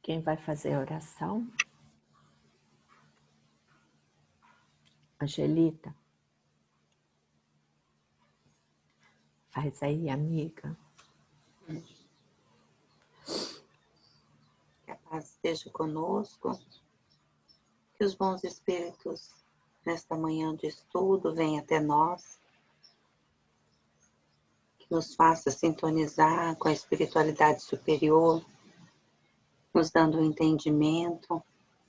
Quem vai fazer a oração? Angelita? Faz aí, amiga. Que a paz esteja conosco, que os bons espíritos nesta manhã de estudo venham até nós, que nos faça sintonizar com a espiritualidade superior, nos dando o entendimento,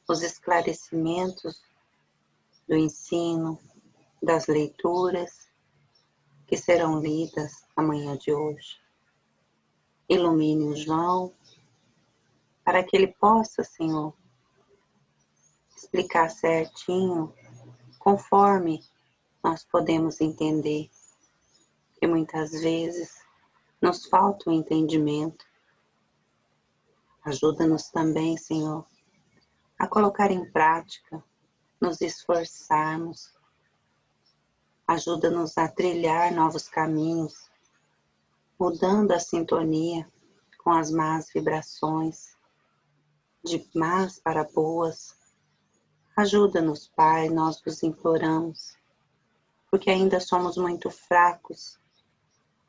os esclarecimentos do ensino, das leituras que serão lidas na manhã de hoje. Ilumine o João, para que ele possa, Senhor, explicar certinho, conforme nós podemos entender, que muitas vezes nos falta o entendimento. Ajuda-nos também, Senhor, a colocar em prática, nos esforçarmos. Ajuda-nos a trilhar novos caminhos, mudando a sintonia com as más vibrações, de más para boas. Ajuda-nos, Pai, nós vos imploramos, porque ainda somos muito fracos,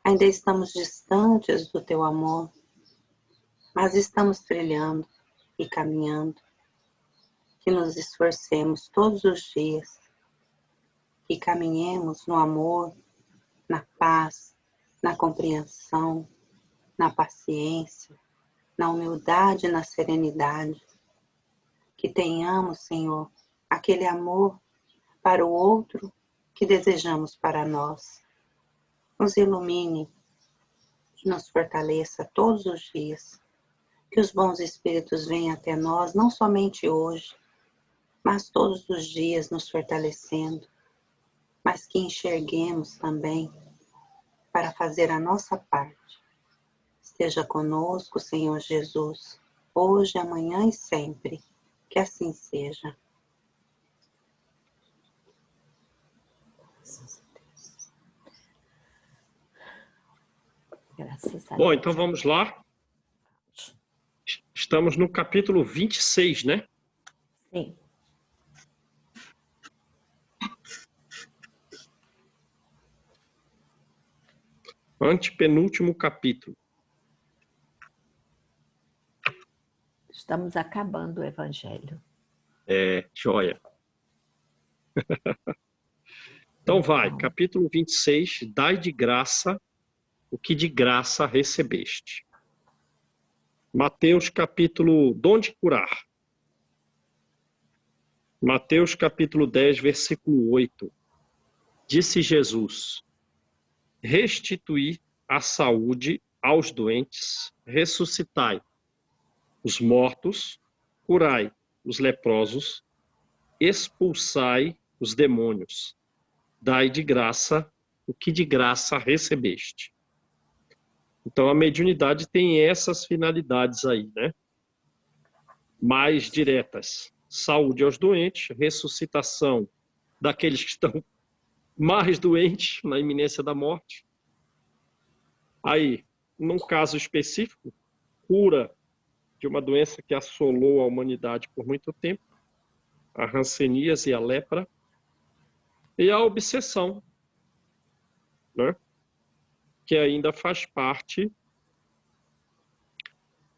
ainda estamos distantes do Teu amor, mas estamos trilhando e caminhando. Que nos esforcemos todos os dias, que caminhemos no amor, na paz, na compreensão, na paciência, na humildade e na serenidade. Que tenhamos, Senhor, aquele amor para o outro que desejamos para nós. Nos ilumine, nos fortaleça todos os dias. Que os bons espíritos venham até nós, não somente hoje, mas todos os dias nos fortalecendo, mas que enxerguemos também para fazer a nossa parte. Esteja conosco, Senhor Jesus, hoje, amanhã e sempre. Que assim seja. Graças a Deus. Bom, então vamos lá. Estamos no capítulo 26, né? Sim. Antepenúltimo capítulo. Estamos acabando o Evangelho. Joia. Então vai, capítulo 26, dai de graça o que de graça recebeste. Mateus capítulo, donde curar? Mateus capítulo 10, versículo 8. Disse Jesus: restituí a saúde aos doentes, ressuscitai os mortos, curai os leprosos, expulsai os demônios, dai de graça o que de graça recebeste. Então a mediunidade tem essas finalidades aí, né? Mais diretas: saúde aos doentes, ressuscitação daqueles que estão mais doentes, na iminência da morte. Aí, num caso específico, cura de uma doença que assolou a humanidade por muito tempo, a hanseníase e a lepra, e a obsessão, né? Que ainda faz parte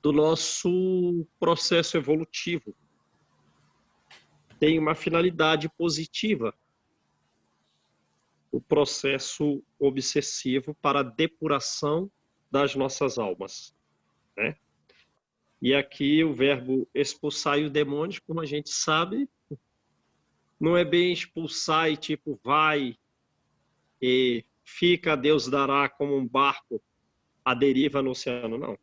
do nosso processo evolutivo. Tem uma finalidade positiva, o processo obsessivo para a depuração das nossas almas, né? E aqui o verbo expulsar os demônios, como a gente sabe, não é bem expulsar e tipo vai e fica, Deus dará, como um barco à deriva no oceano, não.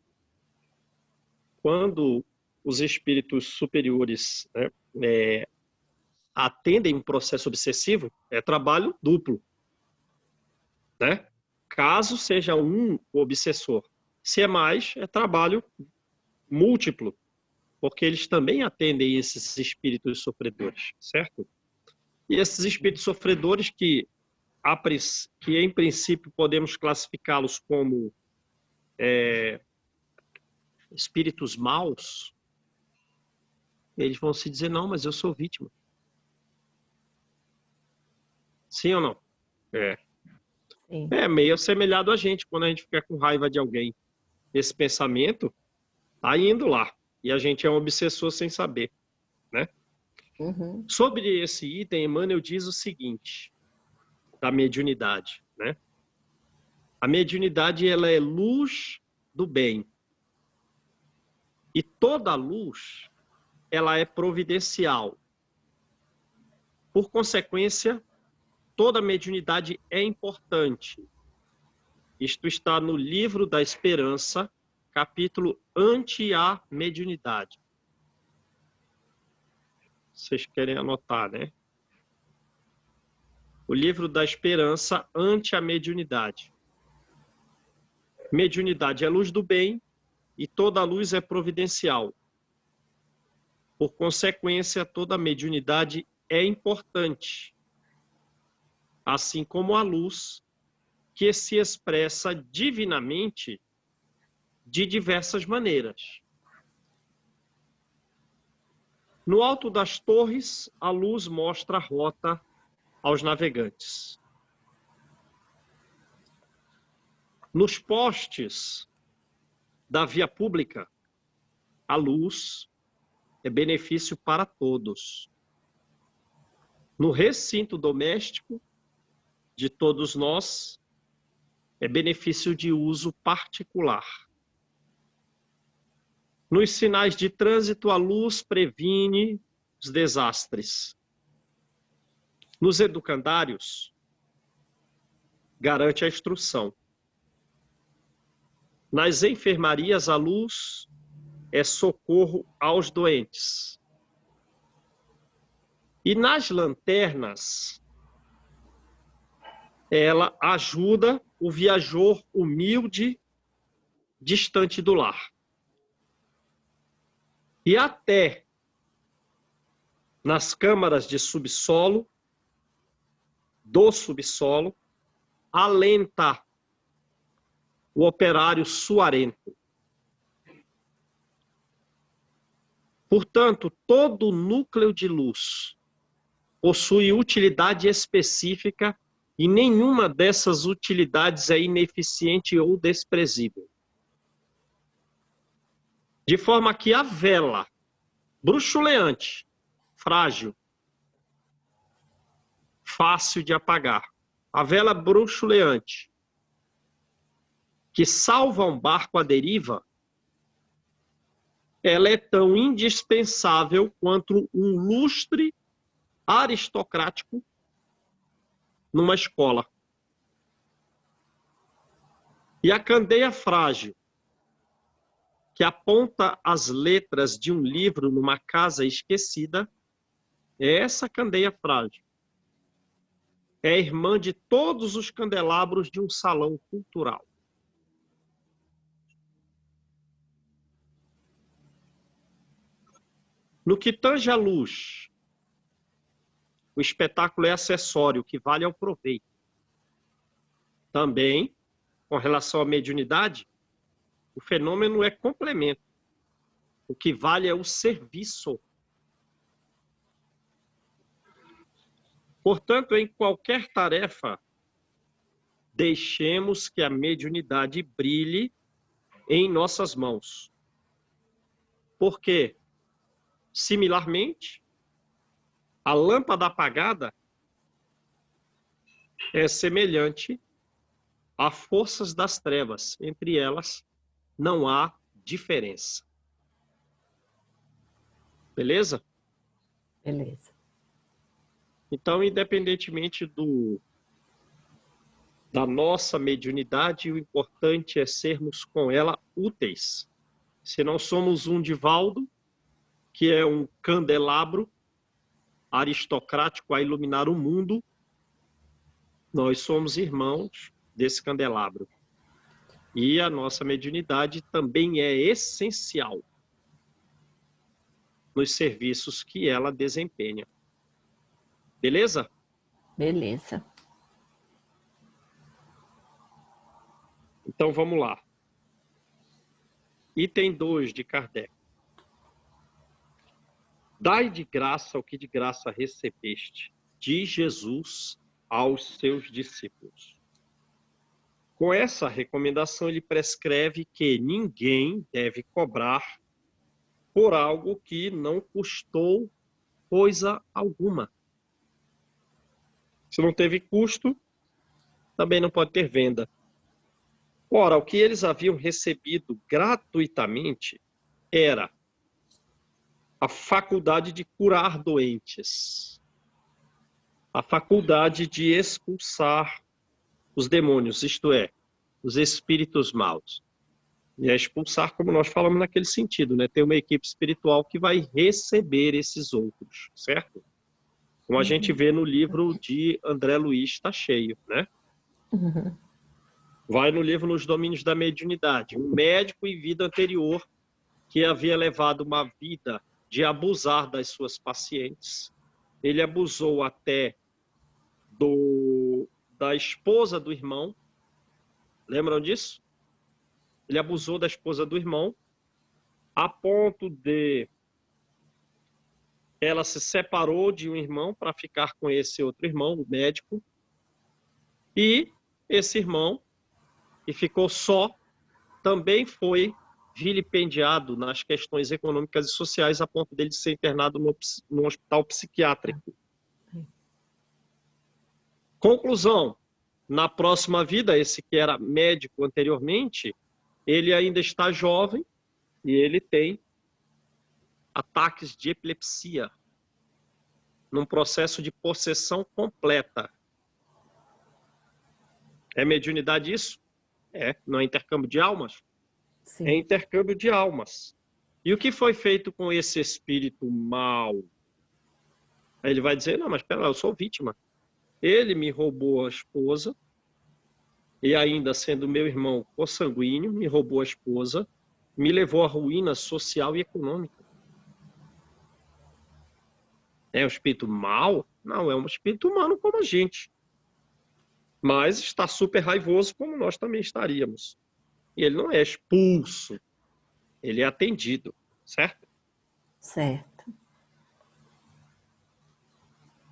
Quando os espíritos superiores, né, atendem um processo obsessivo, é trabalho duplo, né? Caso seja um obsessor. Se é mais, é trabalho múltiplo, porque eles também atendem esses espíritos sofredores, certo? E esses espíritos sofredores que em princípio podemos classificá-los como espíritos maus, Eles vão se dizer, não, mas eu sou vítima. Sim ou não? Sim. É meio assemelhado a gente, quando a gente fica com raiva de alguém. Esse pensamento tá indo lá. E a gente é um obsessor sem saber, né? Uhum. Sobre esse item, Emmanuel diz o seguinte, da mediunidade, né? A mediunidade, ela é luz do bem. E toda luz, ela é providencial. Por consequência, toda mediunidade é importante. Isto está no Livro da Esperança, capítulo Ante a Mediunidade. Vocês querem anotar, né? O Livro da Esperança Ante a Mediunidade. Mediunidade é luz do bem e toda luz é providencial. Por consequência, toda mediunidade é importante, assim como a luz, que se expressa divinamente de diversas maneiras. No alto das torres, a luz mostra a rota aos navegantes. Nos postes da via pública, a luz é benefício para todos. No recinto doméstico de todos nós, é benefício de uso particular. Nos sinais de trânsito, a luz previne os desastres. Nos educandários, garante a instrução. Nas enfermarias, a luz é socorro aos doentes. E nas lanternas, ela ajuda o viajor humilde, distante do lar. E até nas câmaras de subsolo, do subsolo, alenta o operário suarento. Portanto, todo núcleo de luz possui utilidade específica e nenhuma dessas utilidades é ineficiente ou desprezível. De forma que a vela bruxuleante, frágil, fácil de apagar, a vela bruxuleante, que salva um barco à deriva, ela é tão indispensável quanto um lustre aristocrático numa escola. E a candeia frágil, que aponta as letras de um livro numa casa esquecida, é essa candeia frágil. É irmã de todos os candelabros de um salão cultural. No que tange à luz, o espetáculo é acessório, o que vale é o proveito. Também, com relação à mediunidade, o fenômeno é complemento. O que vale é o serviço. Portanto, em qualquer tarefa, deixemos que a mediunidade brilhe em nossas mãos. Porque, similarmente, a lâmpada apagada é semelhante a forças das trevas. Entre elas, não há diferença. Beleza? Beleza. Então, independentemente da nossa mediunidade, o importante é sermos com ela úteis. Se não somos um Divaldo, que é um candelabro aristocrático a iluminar o mundo, nós somos irmãos desse candelabro. E a nossa mediunidade também é essencial nos serviços que ela desempenha. Beleza? Beleza. Então vamos lá. Item 2 de Kardec. Dai de graça o que de graça recebeste, diz Jesus aos seus discípulos. Com essa recomendação, ele prescreve que ninguém deve cobrar por algo que não custou coisa alguma. Se não teve custo, também não pode ter venda. Ora, o que eles haviam recebido gratuitamente era a faculdade de curar doentes, a faculdade de expulsar os demônios, isto é, os espíritos maus. E é expulsar, como nós falamos naquele sentido, né? Ter uma equipe espiritual que vai receber esses outros, certo? Como a gente vê no livro de André Luiz, está cheio, né? Uhum. Vai no livro Nos Domínios da Mediunidade. Um médico em vida anterior que havia levado uma vida de abusar das suas pacientes. Ele abusou até da esposa do irmão. Lembram disso? Ele abusou da esposa do irmão a ponto de ela se separou de um irmão para ficar com esse outro irmão, o médico. E esse irmão, que ficou só, também foi vilipendiado nas questões econômicas e sociais a ponto dele ser internado no hospital psiquiátrico. Conclusão, na próxima vida, esse que era médico anteriormente, ele ainda está jovem e ele tem ataques de epilepsia num processo de possessão completa. É mediunidade isso? É, não é intercâmbio de almas? Sim. É intercâmbio de almas. E o que foi feito com esse espírito mau? Aí ele vai dizer, não, mas pera lá, eu sou vítima. Ele me roubou a esposa, e ainda sendo meu irmão consanguíneo, me roubou a esposa, me levou à ruína social e econômica. É um espírito mau? Não, é um espírito humano como a gente. Mas está super raivoso como nós também estaríamos. E ele não é expulso, ele é atendido, certo? Certo.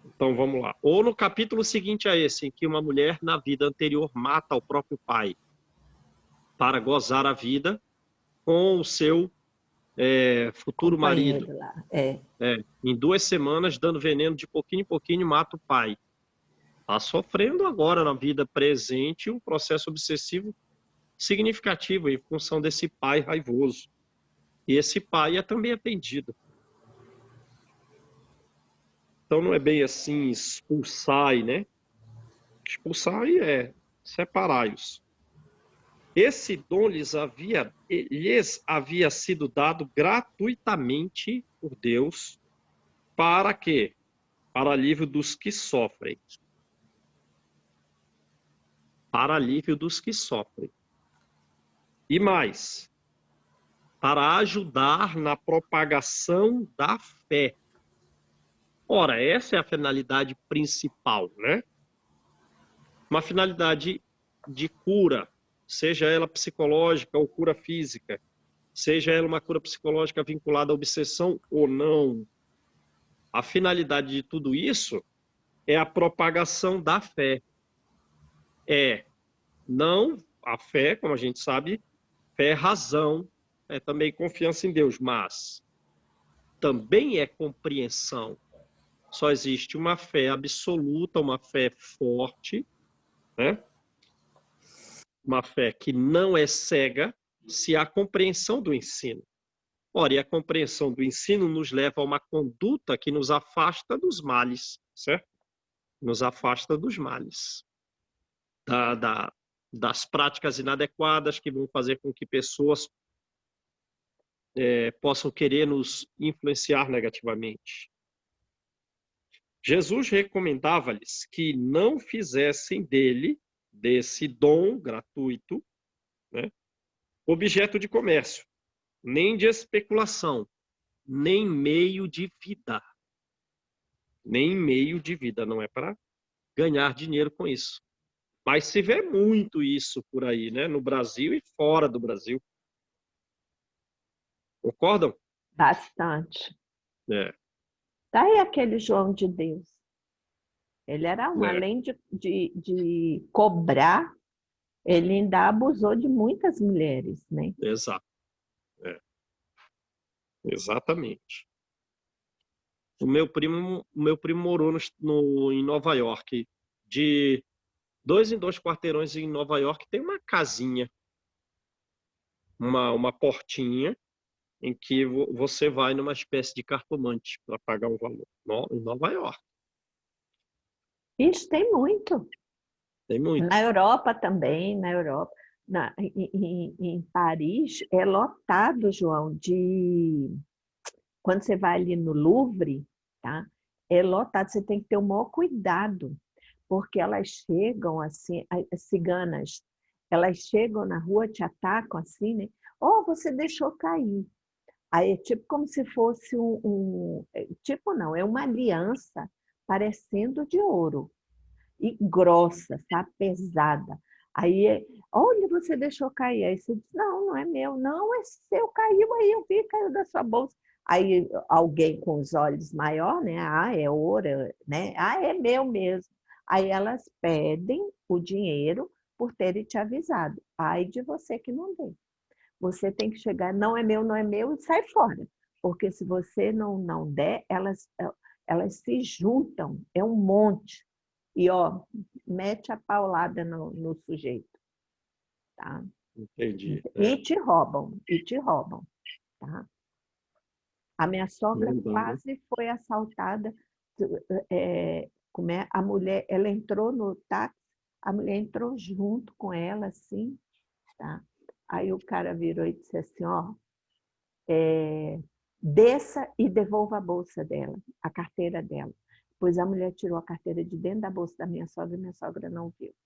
Então vamos lá. Ou no capítulo seguinte a esse, em que uma mulher na vida anterior mata o próprio pai para gozar a vida com o seu futuro marido. Lá. Em 2 semanas, dando veneno de pouquinho em pouquinho, mata o pai. Está sofrendo agora na vida presente um processo obsessivo significativo em função desse pai raivoso. E esse pai é também atendido. Então não é bem assim expulsai, né? Expulsai é separai-os. Esse dom lhes havia sido dado gratuitamente por Deus. Para quê? Para alívio dos que sofrem. Para alívio dos que sofrem. E mais, para ajudar na propagação da fé. Ora, essa é a finalidade principal, né? Uma finalidade de cura, seja ela psicológica ou cura física, seja ela uma cura psicológica vinculada à obsessão ou não. A finalidade de tudo isso é a propagação da fé. Não a fé, como a gente sabe, fé é razão, é também confiança em Deus, mas também é compreensão. Só existe uma fé absoluta, uma fé forte, né? Uma fé que não é cega, se há compreensão do ensino. Ora, e a compreensão do ensino nos leva a uma conduta que nos afasta dos males, certo? Nos afasta dos males. Das práticas inadequadas que vão fazer com que pessoas possam querer nos influenciar negativamente. Jesus recomendava-lhes que não fizessem desse dom gratuito, né, objeto de comércio, nem de especulação, nem meio de vida. Nem meio de vida, não é para ganhar dinheiro com isso. Mas se vê muito isso por aí, né, no Brasil e fora do Brasil. Concordam? Bastante. Tá aí aquele João de Deus. Ele era um, né? além de cobrar, ele ainda abusou de muitas mulheres, né? Exato. É, exatamente. O meu primo morou em Nova York. De 2 em 2 quarteirões em Nova York tem uma casinha, uma portinha em que você vai numa espécie de cartomante para pagar um valor. Em Nova York, Isso tem muito. tem muito. Na Europa também, na Europa. Em Paris é lotado, João, de quando você vai ali no Louvre, tá? É lotado, você tem que ter o maior cuidado, porque elas chegam assim, as ciganas, elas chegam na rua, te atacam assim, né? Oh, você deixou cair. Aí é tipo como se fosse tipo não, é uma aliança parecendo de ouro e grossa, sabe? Pesada. Aí, olha, você deixou cair. Aí você diz, não, não é meu. Não, é seu, caiu aí, eu vi, caiu da sua bolsa. Aí alguém com os olhos maior, né? Ah, é ouro, né? Ah, é meu mesmo. Aí elas pedem o dinheiro por terem te avisado. Ai de você que não dê. Você tem que chegar, não é meu, não é meu, e sai fora. Porque se você não der, elas se juntam, é um monte. E, ó, mete a paulada no sujeito, tá? Entendi. E te roubam, tá? A minha sogra Não dá, né? quase foi assaltada. A mulher, ela entrou no táxi, a mulher entrou junto com ela, assim, tá? Aí o cara virou e disse assim, ó, desça e devolva a bolsa dela, a carteira dela. Pois a mulher tirou a carteira de dentro da bolsa da minha sogra e minha sogra não viu. Tá?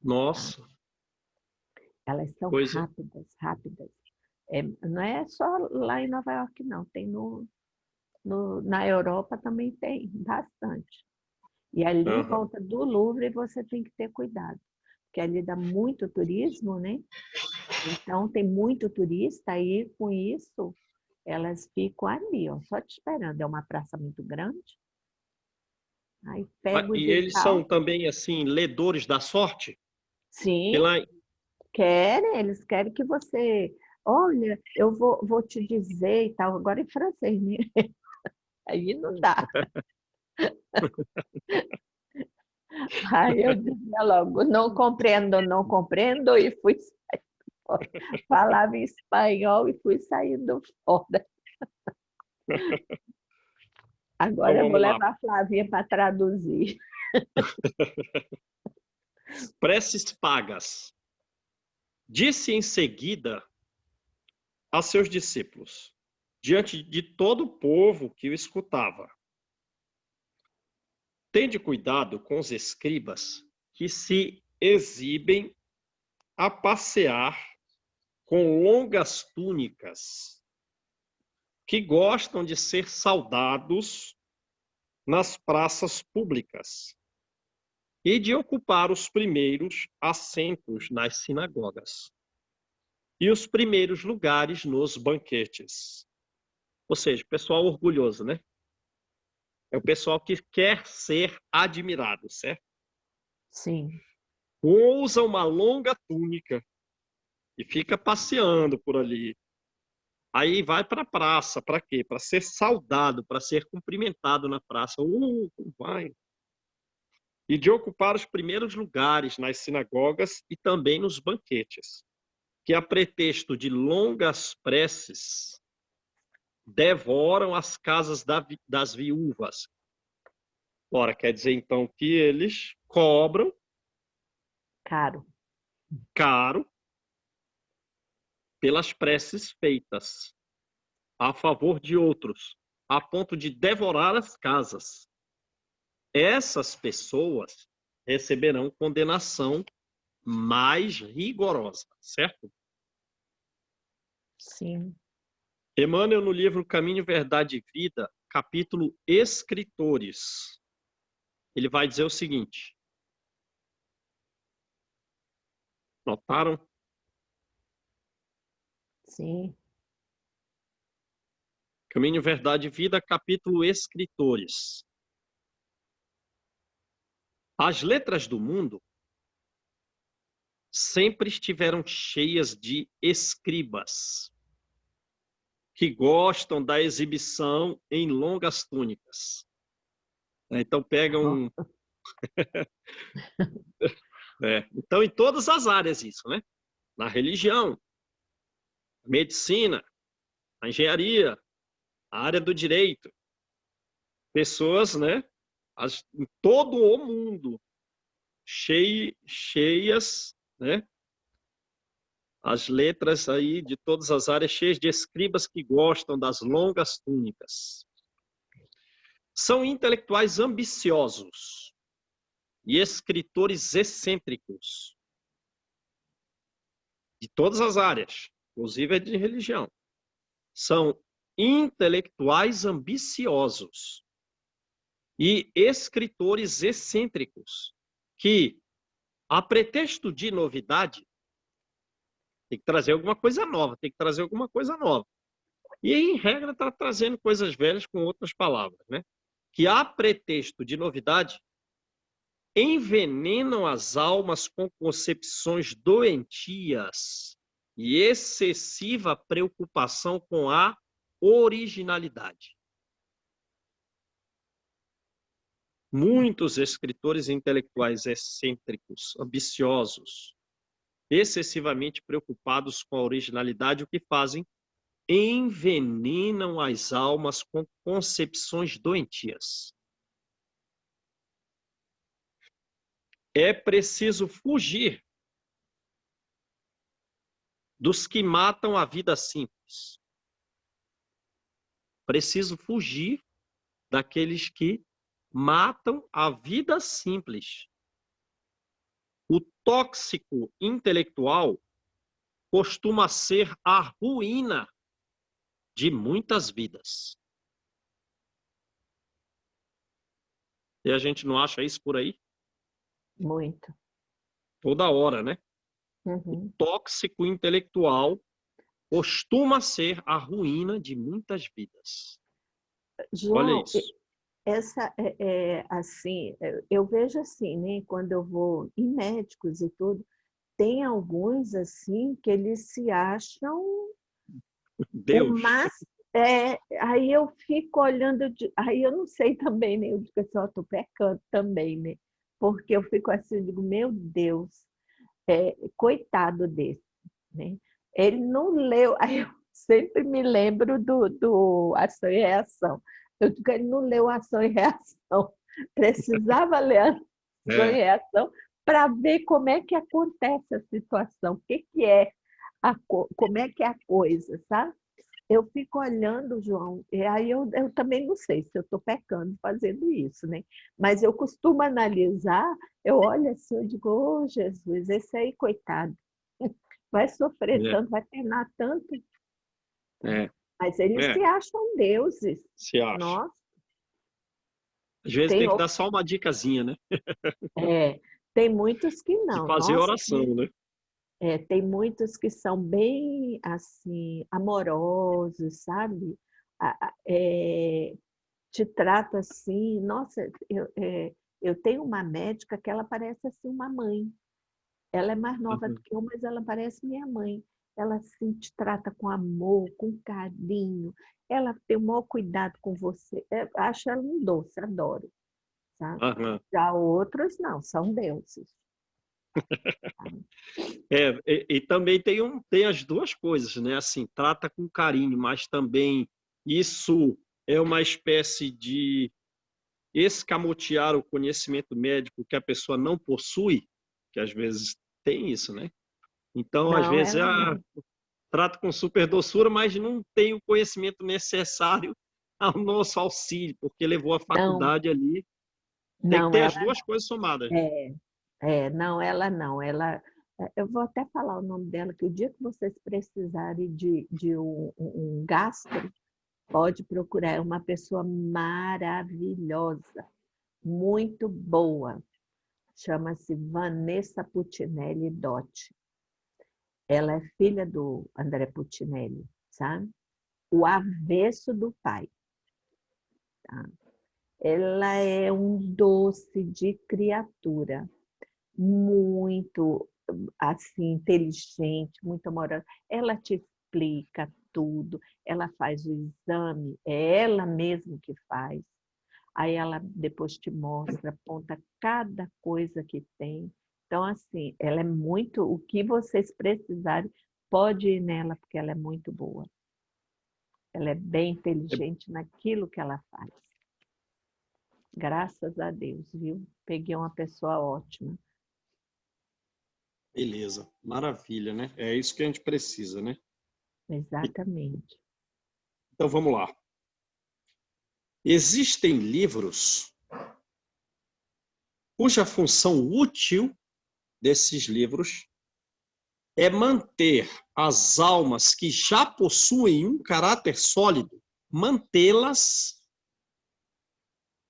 Nossa, Elas são coisa. rápidas, rápidas. Não é só lá em Nova York, não. Tem na Europa também tem bastante. E ali em Aham. volta do Louvre você tem que ter cuidado, porque ali dá muito turismo, né? Então tem muito turista aí com isso elas ficam ali, ó, só te esperando. É uma praça muito grande. Aí pegos E e eles são tal. também, assim, ledores da sorte? Sim, Porque lá, querem, eles querem que você. Olha, eu vou te dizer e tal, agora em francês, né? Aí não dá. Aí eu dizia logo, não compreendo, não compreendo, e fui fora. Falava em espanhol e fui saindo fora. então Agora eu vou vamos lá. levar a Flavinha para traduzir. Preces pagas. Disse em seguida a seus discípulos, diante de todo o povo que o escutava: tende cuidado com os escribas que se exibem a passear com longas túnicas, que gostam de ser saudados nas praças públicas e de ocupar os primeiros assentos nas sinagogas e os primeiros lugares nos banquetes. Ou seja, pessoal orgulhoso, né? É o pessoal que quer ser admirado, certo? Sim, Usa uma longa túnica e fica passeando por ali. Aí vai para a praça, para quê? Para ser saudado, para ser cumprimentado na praça. Vai. E de ocupar os primeiros lugares nas sinagogas e também nos banquetes, que a pretexto de longas preces devoram as casas das viúvas. Ora, quer dizer então que eles cobram caro. caro pelas preces feitas a favor de outros, a ponto de devorar as casas. Essas pessoas receberão condenação mais rigorosa, certo? Sim, Emmanuel, no livro Caminho, Verdade e Vida, capítulo Escritores, ele vai dizer o seguinte: notaram? sim. Caminho, Verdade e Vida, capítulo Escritores. As letras do mundo sempre estiveram cheias de escribas, que gostam da exibição em longas túnicas. Então pegam... Então, em todas as áreas isso, né? Na religião, medicina, na engenharia, a área do direito. Pessoas, né? Em todo o mundo, cheias, né? As letras aí de todas as áreas, cheias de escribas que gostam das longas túnicas. São intelectuais ambiciosos e escritores excêntricos de todas as áreas, inclusive a de religião. São intelectuais ambiciosos e escritores excêntricos que, a pretexto de novidade, tem que trazer alguma coisa nova, tem que trazer alguma coisa nova. E, em regra, está trazendo coisas velhas com outras palavras, né? Que, a pretexto de novidade, envenenam as almas com concepções doentias e excessiva preocupação com a originalidade. Muitos escritores intelectuais excêntricos, ambiciosos, excessivamente preocupados com a originalidade, o que fazem? Envenenam as almas com concepções doentias. É preciso fugir dos que matam a vida simples. Preciso fugir daqueles que matam a vida simples. O tóxico intelectual costuma ser a ruína de muitas vidas. E a gente não acha isso por aí? Muito. Toda hora, né? Uhum. O tóxico intelectual costuma ser a ruína de muitas vidas. Olha João, isso. essa assim, eu vejo assim, né? Quando eu vou em médicos e tudo, tem alguns assim que eles se acham Deus. aí eu fico olhando, aí eu não sei também, né? Eu digo assim, eu estou pecando também, né? Porque eu fico assim, eu digo, meu Deus, coitado desse, né? Ele não leu, aí eu sempre me lembro do Ação e Reação. Eu digo, ele não leu Ação e Reação. Precisava ler Ação e Reação para ver como é que acontece a situação, o que é como é que é a coisa, sabe? Eu fico olhando, João, e aí eu também não sei se eu estou pecando fazendo isso, né? Mas eu costumo analisar, eu olho assim, eu digo, oh, Jesus, esse aí, coitado, vai sofrer tanto, vai penar tanto. Mas eles se acham deuses. Se acha. Nossa. Às vezes tem que dar só uma dicasinha, né? Tem muitos que não. De fazer Nossa, oração, né? Tem muitos que são bem, assim, amorosos, sabe? Te trata assim. Nossa, eu tenho uma médica que ela parece assim uma mãe. Ela é mais nova do que eu, mas ela parece minha mãe. Ela assim, te trata com amor, com carinho. Ela tem o maior cuidado com você. Acho ela um doce, adoro. Sabe? Já outros não, são deuses. E também tem as duas coisas, né? Assim, trata com carinho, mas também isso é uma espécie de escamotear o conhecimento médico que a pessoa não possui, que às vezes tem isso, né? Então, às vezes, trata com super doçura, mas não tem o conhecimento necessário ao nosso auxílio, porque levou a faculdade ali. Tem que ter as duas coisas somadas. Não, ela não. Eu vou até falar o nome dela, que o dia que vocês precisarem de um gastro, pode procurar. É uma pessoa maravilhosa, muito boa. Chama-se Vanessa Puccinelli Dotti. Ela é filha do André Puccinelli, sabe? o avesso do pai. Tá? Ela é um doce de criatura, muito assim inteligente, muito amorosa. Ela te explica tudo, ela faz o exame, é ela mesma que faz. Aí ela depois te mostra, aponta cada coisa que tem. Então, assim, ela é muito. O que vocês precisarem, pode ir nela, porque ela é muito boa. Ela é bem inteligente naquilo que ela faz. Graças a Deus, viu? Peguei uma pessoa ótima. Beleza, maravilha, né? É isso que a gente precisa, né? Exatamente. Então vamos lá. Existem livros cuja função útil desses livros é manter as almas que já possuem um caráter sólido, mantê-las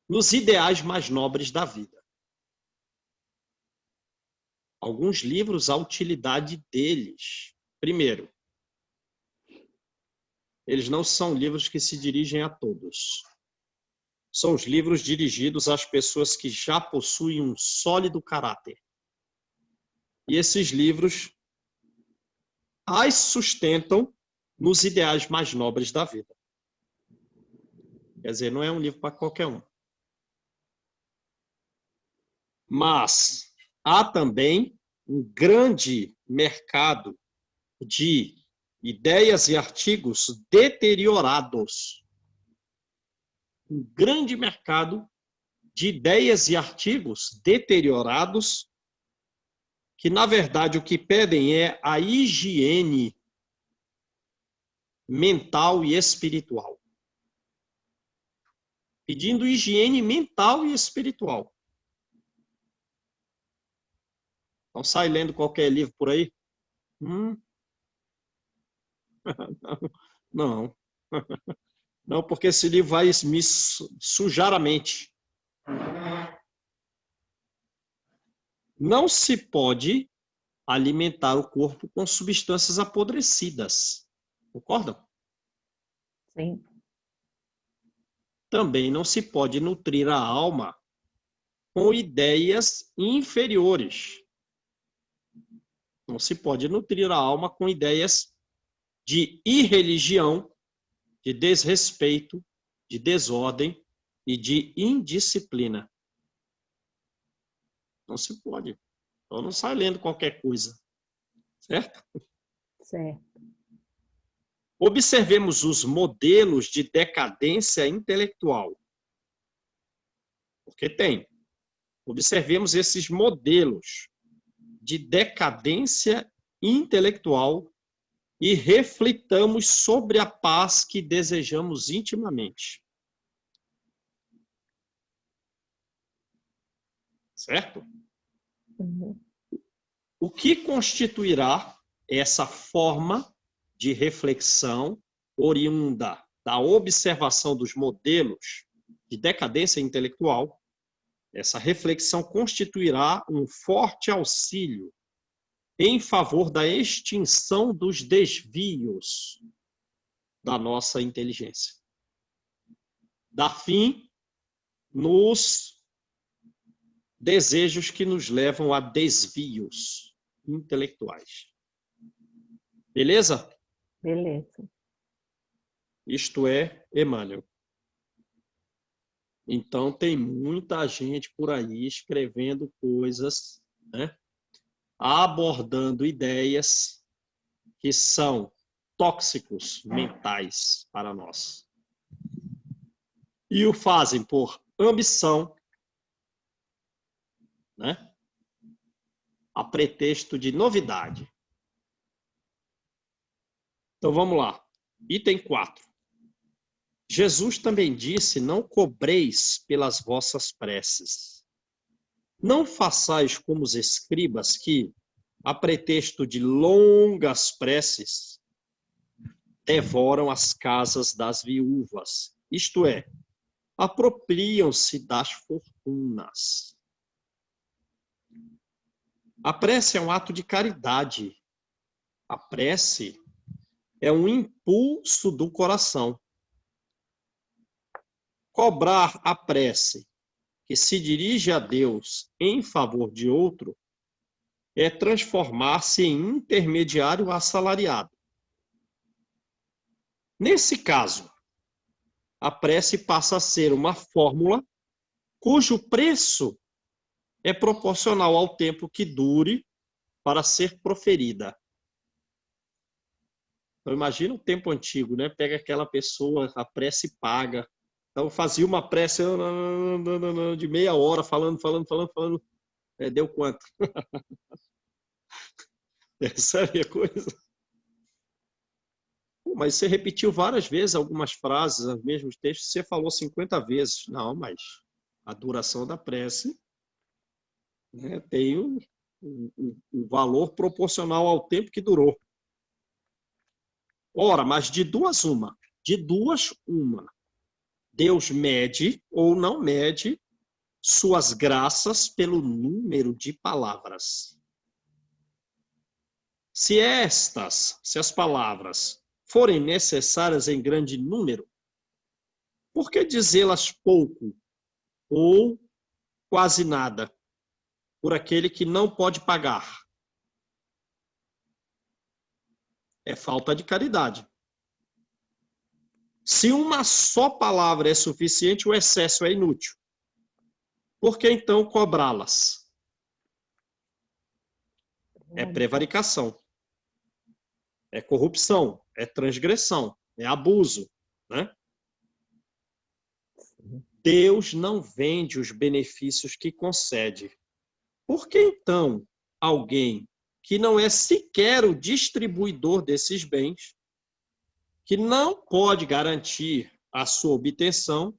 nos ideais mais nobres da vida. Alguns livros, a utilidade deles. Primeiro, eles não são livros que se dirigem a todos. São os livros dirigidos às pessoas que já possuem um sólido caráter. E esses livros as sustentam nos ideais mais nobres da vida. Quer dizer, não é um livro para qualquer um. Mas há também um grande mercado de ideias e artigos deteriorados. Um grande mercado de ideias e artigos deteriorados que, na verdade, o que pedem é a higiene mental e espiritual. Pedindo higiene mental e espiritual. Então, sai lendo qualquer livro por aí? Não. Não, porque esse livro vai me sujar a mente. Não se pode alimentar o corpo com substâncias apodrecidas. Concordam? Sim. Também não se pode nutrir a alma com ideias inferiores. Não se pode nutrir a alma com ideias de irreligião, de desrespeito, de desordem e de indisciplina. Não se pode. Então não sai lendo qualquer coisa. Certo? Certo. Observemos os modelos de decadência intelectual. Porque tem. Observemos esses modelos de decadência intelectual e reflitamos sobre a paz que desejamos intimamente. Certo? Uhum. O que constituirá essa forma de reflexão oriunda da observação dos modelos de decadência intelectual? Essa reflexão constituirá um forte auxílio em favor da extinção dos desvios da nossa inteligência. Dar fim nos desejos que nos levam a desvios intelectuais. Beleza? Beleza. Isto é Emmanuel. Então, tem muita gente por aí escrevendo coisas, né? Abordando ideias que são tóxicos mentais para nós. E o fazem por ambição, né? A pretexto de novidade. Então, vamos lá. Item 4. Jesus também disse, não cobreis pelas vossas preces. Não façais como os escribas que, a pretexto de longas preces, devoram as casas das viúvas, isto é, apropriam-se das fortunas. A prece é um ato de caridade. A prece é um impulso do coração. Cobrar a prece que se dirige a Deus em favor de outro é transformar-se em intermediário assalariado. Nesse caso, a prece passa a ser uma fórmula cujo preço é proporcional ao tempo que dure para ser proferida. Então, imagina o tempo antigo, né? Pega aquela pessoa, a prece paga. Então, fazia uma prece de meia hora, falando. Deu quanto? Sabe a coisa? Mas você repetiu várias vezes algumas frases, os mesmos textos, você falou 50 vezes. Não, mas a duração da prece, né, tem o valor proporcional ao tempo que durou. Ora, mas de duas, uma. Deus mede ou não mede suas graças pelo número de palavras. Se as palavras forem necessárias em grande número, por que dizê-las pouco ou quase nada por aquele que não pode pagar? É falta de caridade. Se uma só palavra é suficiente, o excesso é inútil. Por que então cobrá-las? É prevaricação, é corrupção, é transgressão, é abuso, né? Deus não vende os benefícios que concede. Por que então alguém que não é sequer o distribuidor desses bens, que não pode garantir a sua obtenção,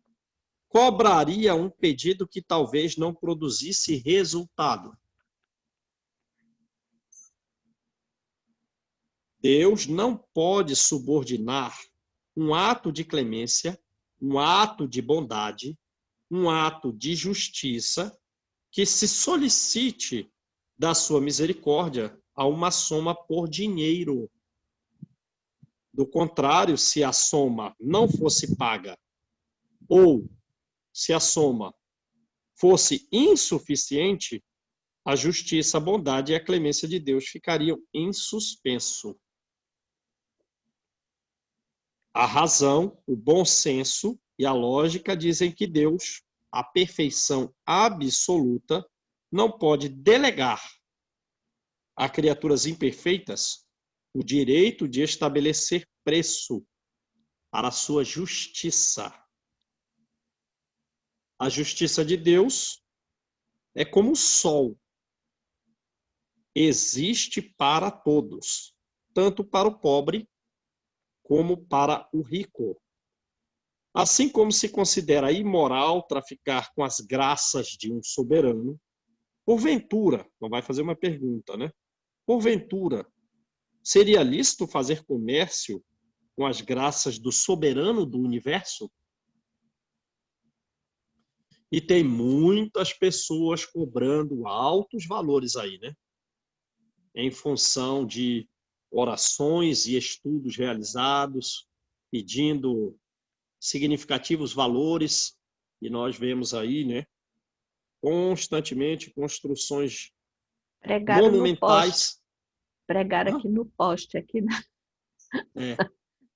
cobraria um pedido que talvez não produzisse resultado? Deus não pode subordinar um ato de clemência, um ato de bondade, um ato de justiça que se solicite da sua misericórdia a uma soma por dinheiro. Do contrário, se a soma não fosse paga ou se a soma fosse insuficiente, a justiça, a bondade e a clemência de Deus ficariam em suspenso. A razão, o bom senso e a lógica dizem que Deus, a perfeição absoluta, não pode delegar a criaturas imperfeitas o direito de estabelecer preço para a sua justiça. A justiça de Deus é como o sol. Existe para todos, tanto para o pobre como para o rico. Assim como se considera imoral traficar com as graças de um soberano, porventura, não vai fazer uma pergunta, né? Porventura, seria lícito fazer comércio com as graças do soberano do universo? E tem muitas pessoas cobrando altos valores aí, né? Em função de orações e estudos realizados, pedindo significativos valores, e nós vemos aí, né, constantemente construções monumentais. Pregaram aqui no poste, aqui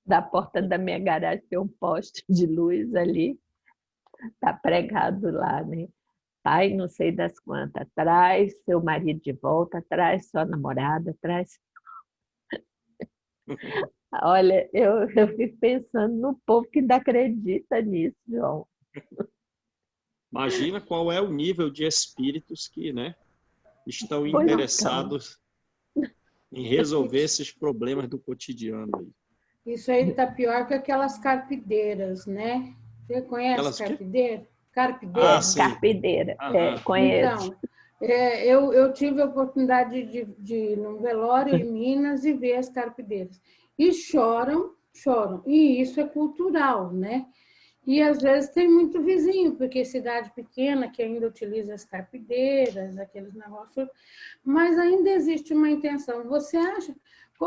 da porta da minha garagem, tem um poste de luz ali, está pregado lá, né? Pai, não sei das quantas, traz seu marido de volta, traz sua namorada, traz... Olha, eu fico pensando no povo que ainda acredita nisso, João. Imagina qual é o nível de espíritos que, né, estão interessados em resolver esses problemas do cotidiano. Isso aí está pior que aquelas carpideiras, né? Você conhece carpideira? Carpideira? Carpideira, conheço. Então, eu tive a oportunidade de ir num velório em Minas e ver as carpideiras. E choram. E isso é cultural, né? E às vezes tem muito vizinho, porque cidade pequena que ainda utiliza as carpideiras, aqueles negócios, mas ainda existe uma intenção. Você acha,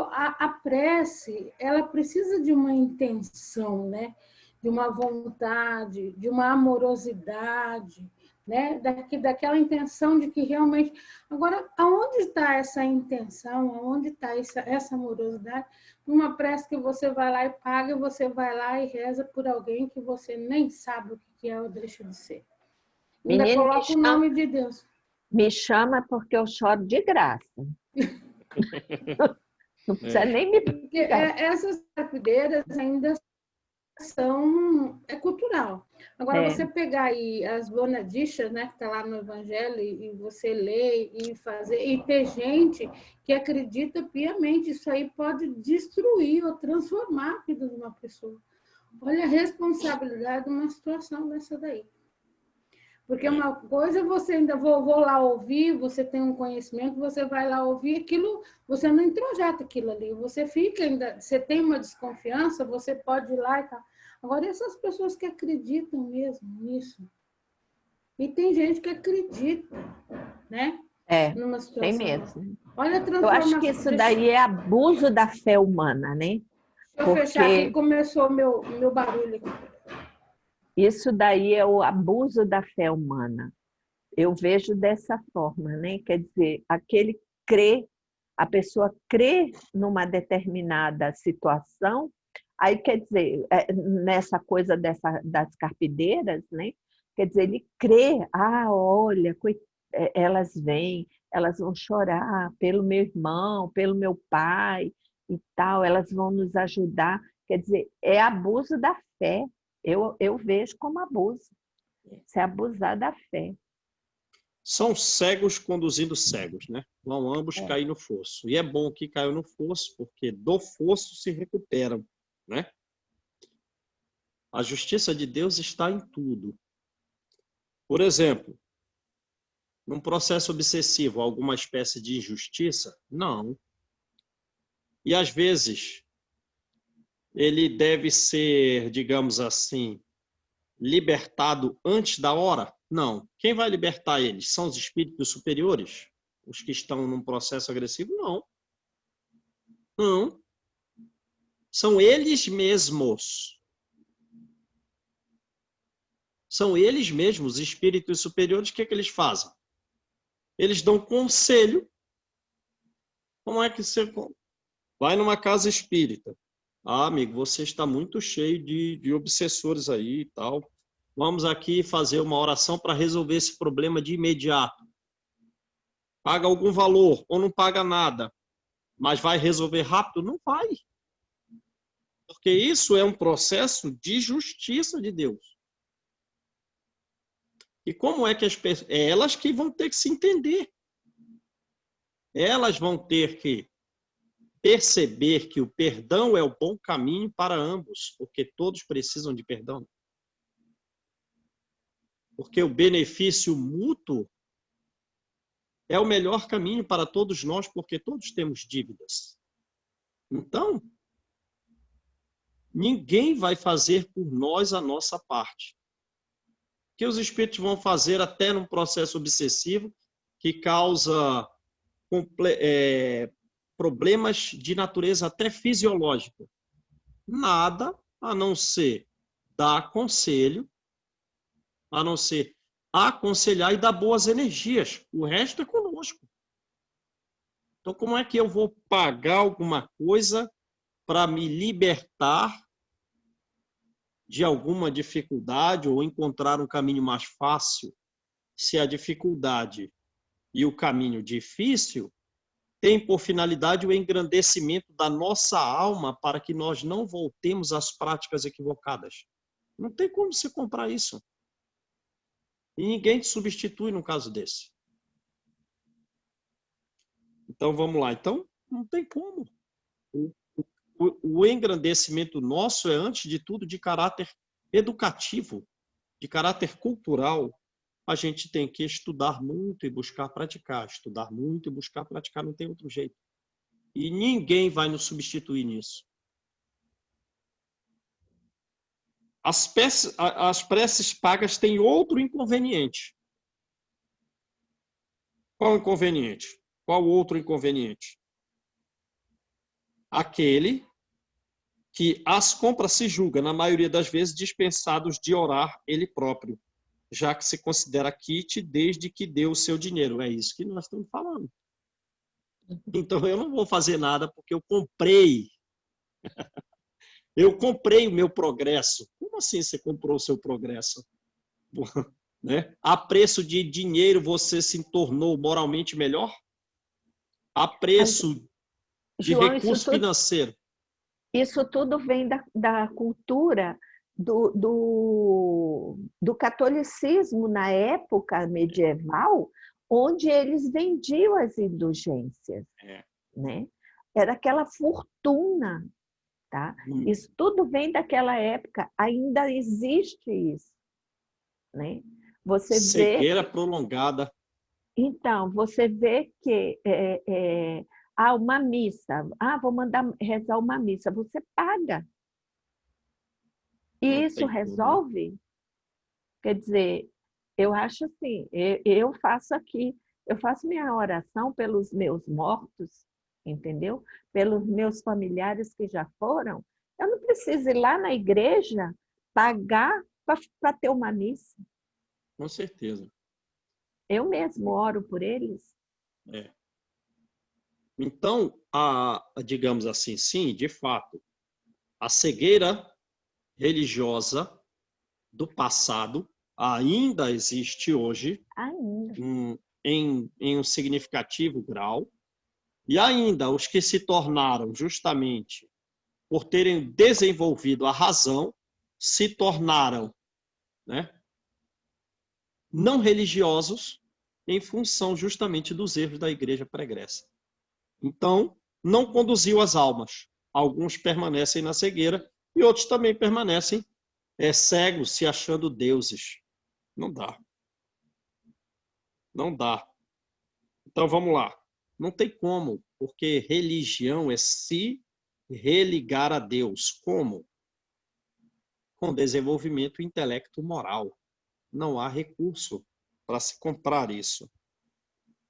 A prece, ela precisa de uma intenção, né? De uma vontade, de uma amorosidade, né? Daquela intenção de que realmente... Agora, aonde está essa intenção? Aonde está essa amorosidade? Numa prece que você vai lá e paga, você vai lá e reza por alguém que você nem sabe o que é ou deixa de ser. Ainda Menino, coloca o nome de Deus. me chama porque eu choro de graça. Não precisa nem me Porque pegar. essas carpideiras ainda é cultural. Agora, você pegar aí as bonadichas, né, que está lá no Evangelho, e você ler e fazer, e ter gente que acredita piamente, isso aí pode destruir ou transformar a vida de uma pessoa. Olha a responsabilidade de uma situação dessa daí. Porque uma coisa você ainda vou lá ouvir, você tem um conhecimento, você vai lá ouvir aquilo, você não introjeta aquilo ali, você fica ainda, você tem uma desconfiança, você pode ir lá e tal. Agora, essas pessoas que acreditam mesmo nisso, e tem gente que acredita, né? Numa situação. Tem mesmo. Olha a Eu acho que isso daí é abuso da fé humana, né? Deixa eu fechar aqui, começou meu barulho aqui. Isso daí é o abuso da fé humana. Eu vejo dessa forma, né? Quer dizer, aquele crê, a pessoa crê numa determinada situação, aí quer dizer, nessa coisa das carpideiras, né? Quer dizer, ele crê, olha, elas vêm, elas vão chorar pelo meu irmão, pelo meu pai e tal, elas vão nos ajudar. Quer dizer, é abuso da fé. Eu vejo como abuso. Se abusar da fé. São cegos conduzindo cegos, né? Vão ambos cair no fosso. E é bom que caiu no fosso, porque do fosso se recuperam, né? A justiça de Deus está em tudo. Por exemplo, num processo obsessivo, alguma espécie de injustiça? Não. E às vezes ele deve ser, digamos assim, libertado antes da hora? Não. Quem vai libertar eles? São os espíritos superiores? Os que estão num processo agressivo? Não. Não. São eles mesmos. São eles mesmos, os espíritos superiores, o que eles fazem? Eles dão conselho. Como é que você vai numa casa espírita? Amigo, você está muito cheio de obsessores aí e tal. Vamos aqui fazer uma oração para resolver esse problema de imediato. Paga algum valor ou não paga nada, mas vai resolver rápido? Não vai. Porque isso é um processo de justiça de Deus. E como é que as pessoas... É elas que vão ter que se entender. Elas vão ter que perceber que o perdão é o bom caminho para ambos, porque todos precisam de perdão. Porque o benefício mútuo é o melhor caminho para todos nós, porque todos temos dívidas. Então, ninguém vai fazer por nós a nossa parte. O que os espíritos vão fazer até num processo obsessivo que causa problemas de natureza até fisiológica? Nada a não ser dar conselho, a não ser aconselhar e dar boas energias. O resto é conosco. Então, como é que eu vou pagar alguma coisa para me libertar de alguma dificuldade ou encontrar um caminho mais fácil, se a dificuldade e o caminho difícil tem por finalidade o engrandecimento da nossa alma para que nós não voltemos às práticas equivocadas? Não tem como você comprar isso. E ninguém te substitui num caso desse. Então, vamos lá. Então, não tem como. O engrandecimento nosso é, antes de tudo, de caráter educativo, de caráter cultural. A gente tem que estudar muito e buscar praticar. Estudar muito e buscar praticar, não tem outro jeito. E ninguém vai nos substituir nisso. As preces pagas têm outro inconveniente. Qual inconveniente? Qual outro inconveniente? aquele que às compras se julga, na maioria das vezes, dispensados de orar ele próprio, já que se considera quite desde que deu o seu dinheiro. É isso que nós estamos falando. Então, eu não vou fazer nada porque eu comprei. Eu comprei o meu progresso. Como assim você comprou o seu progresso? Né? A preço de dinheiro você se tornou moralmente melhor? A preço de João, recurso financeiro? isso tudo vem da cultura do catolicismo na época medieval, onde eles vendiam as indulgências, né? Era aquela fortuna, tá? Isso tudo vem daquela época, ainda existe isso, né? Você cegueira vê, prolongada. então, você vê que uma missa, vou mandar rezar uma missa, você paga. E isso resolve? Quer dizer, eu acho assim, eu faço aqui, eu faço minha oração pelos meus mortos, entendeu? Pelos meus familiares que já foram. Eu não preciso ir lá na igreja pagar para ter uma missa. Com certeza. Eu mesmo oro por eles. Então, digamos assim, sim, de fato, a cegueira religiosa do passado ainda existe hoje, em um significativo grau, e ainda os que se tornaram justamente por terem desenvolvido a razão, se tornaram, né, não religiosos em função justamente dos erros da igreja pregressa. Então, não conduziu as almas. Alguns permanecem na cegueira e outros também permanecem cegos, se achando deuses. Não dá. Não dá. Então, vamos lá. Não tem como, porque religião é se religar a Deus. Como? Com desenvolvimento intelecto moral. Não há recurso para se comprar isso.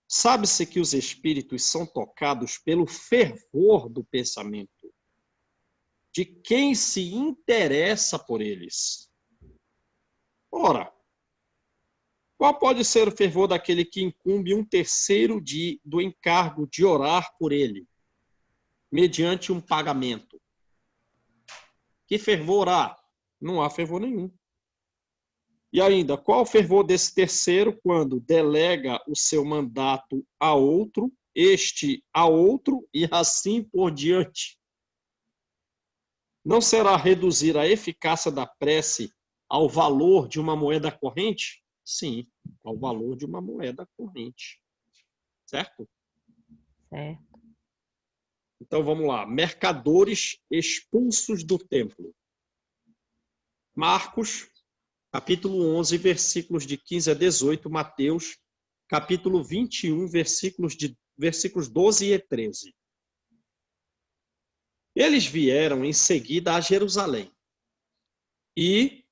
Sabe-se que os espíritos são tocados pelo fervor do pensamento de quem se interessa por eles. Ora, qual pode ser o fervor daquele que incumbe um terceiro do encargo de orar por ele, mediante um pagamento? Que fervor há? Não há fervor nenhum. E ainda, qual o fervor desse terceiro quando delega o seu mandato a outro, este a outro e assim por diante? Não será reduzir a eficácia da prece ao valor de uma moeda corrente? Sim, ao valor de uma moeda corrente. Certo? Certo. Então vamos lá. Mercadores expulsos do templo. Marcos, capítulo 11, versículos de 15 a 18. Mateus, capítulo 21, versículos 12 e 13. Eles vieram em seguida a Jerusalém. E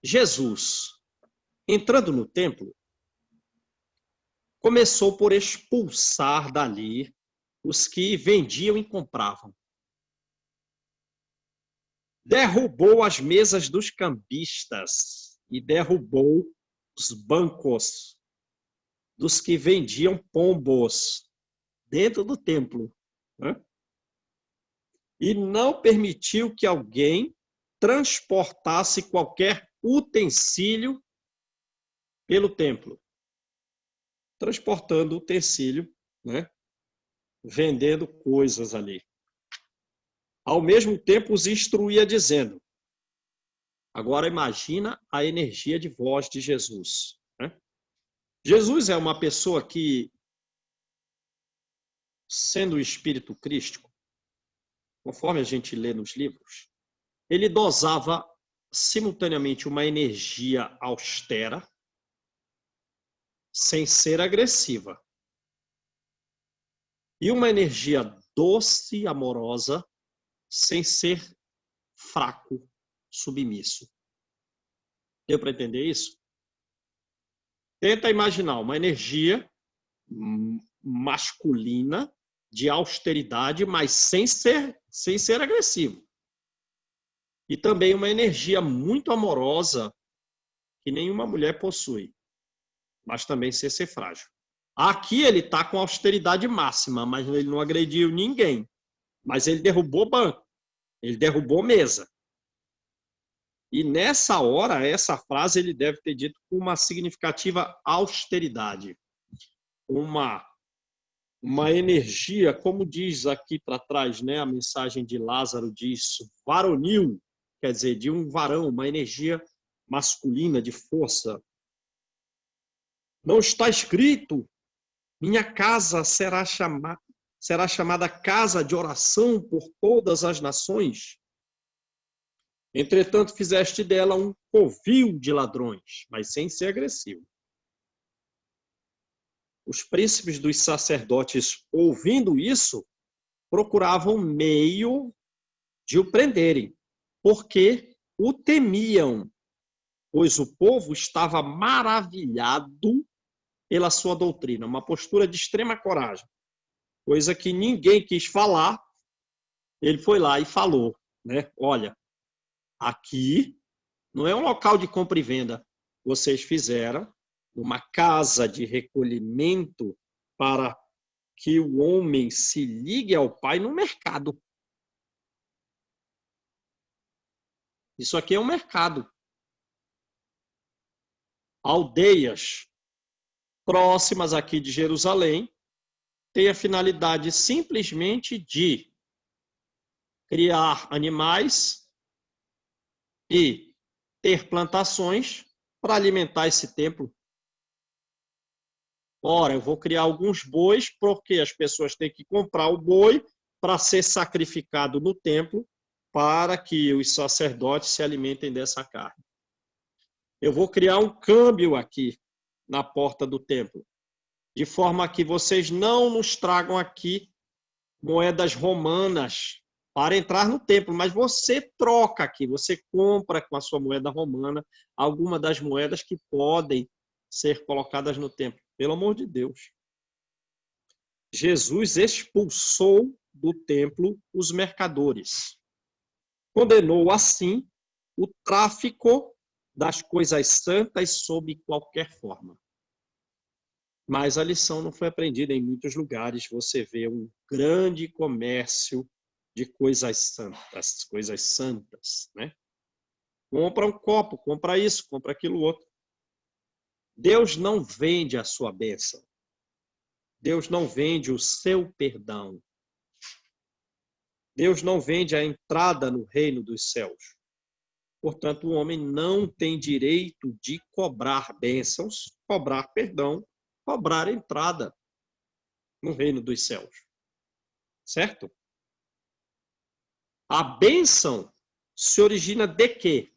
Jesus, entrando no templo, começou por expulsar dali os que vendiam e compravam. Derrubou as mesas dos cambistas e derrubou os bancos dos que vendiam pombos dentro do templo, né? E não permitiu que alguém transportasse qualquer utensílio pelo templo. Transportando utensílio, né? Vendendo coisas ali. Ao mesmo tempo, os instruía dizendo, agora imagina a energia de voz de Jesus, né? Jesus é uma pessoa que, sendo o espírito crístico, conforme a gente lê nos livros, ele dosava simultaneamente uma energia austera, sem ser agressiva, e uma energia doce e amorosa, sem ser fraco, submisso. Deu para entender isso? Tenta imaginar uma energia masculina, de austeridade, mas sem ser agressivo. E também uma energia muito amorosa que nenhuma mulher possui, mas também sem ser frágil. Aqui ele está com austeridade máxima, mas ele não agrediu ninguém. Mas ele derrubou banco, ele derrubou mesa. E nessa hora, essa frase ele deve ter dito com uma significativa austeridade. Uma energia, como diz aqui para trás, né? A mensagem de Lázaro diz varonil, quer dizer, de um varão, uma energia masculina de força. Não está escrito: minha casa será chamada casa de oração por todas as nações. Entretanto, fizeste dela um covil de ladrões, mas sem ser agressivo. Os príncipes dos sacerdotes, ouvindo isso, procuravam meio de o prenderem, porque o temiam, pois o povo estava maravilhado pela sua doutrina, uma postura de extrema coragem, coisa que ninguém quis falar. Ele foi lá e falou, né? Olha, aqui não é um local de compra e venda. Vocês fizeram uma casa de recolhimento para que o homem se ligue ao Pai no mercado. Isso aqui é um mercado. Aldeias próximas aqui de Jerusalém têm a finalidade simplesmente de criar animais e ter plantações para alimentar esse templo. Ora, eu vou criar alguns bois, porque as pessoas têm que comprar o boi para ser sacrificado no templo, para que os sacerdotes se alimentem dessa carne. Eu vou criar um câmbio aqui na porta do templo, de forma que vocês não nos tragam aqui moedas romanas para entrar no templo, mas você troca aqui, você compra com a sua moeda romana alguma das moedas que podem ser colocadas no templo. Pelo amor de Deus. Jesus expulsou do templo os mercadores. Condenou, assim, o tráfico das coisas santas sob qualquer forma. Mas a lição não foi aprendida em muitos lugares. Você vê um grande comércio de coisas santas, né? Compra um copo, compra isso, compra aquilo outro. Deus não vende a sua bênção. Deus não vende o seu perdão. Deus não vende a entrada no reino dos céus. Portanto, o homem não tem direito de cobrar bênçãos, cobrar perdão, cobrar entrada no reino dos céus. Certo? A bênção se origina de quê?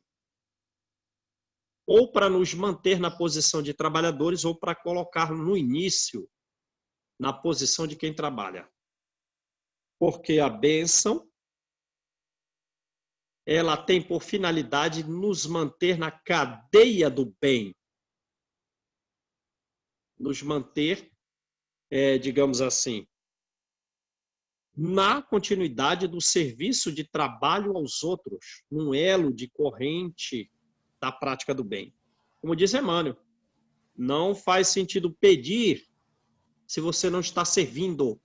Ou para nos manter na posição de trabalhadores, ou para colocar no início na posição de quem trabalha. Porque a bênção, ela tem por finalidade nos manter na cadeia do bem. Nos manter, digamos assim, na continuidade do serviço de trabalho aos outros, num elo de corrente da prática do bem. Como diz Emmanuel, não faz sentido pedir se você não está servindo.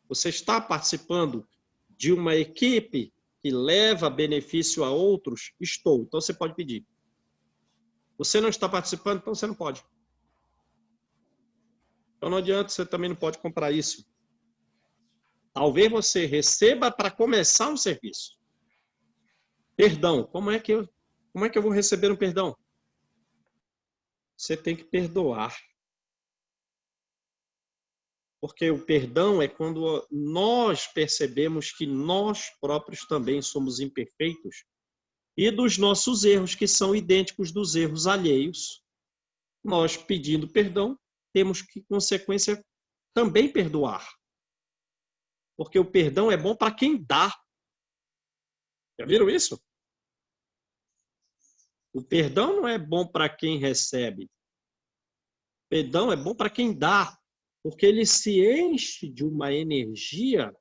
Você está participando de uma equipe que leva benefício a outros? Estou. Então você pode pedir. Você não está participando, então você não pode. Então não adianta, você também não pode comprar isso. Talvez você receba para começar um serviço. Perdão. Como é que eu vou receber um perdão? Você tem que perdoar. Porque o perdão é quando nós percebemos que nós próprios também somos imperfeitos e dos nossos erros, que são idênticos dos erros alheios, nós pedindo perdão, temos que, consequência, também perdoar. Porque o perdão é bom para quem dá. Já viram isso? O perdão não é bom para quem recebe. O perdão é bom para quem dá. Porque ele se enche de uma energia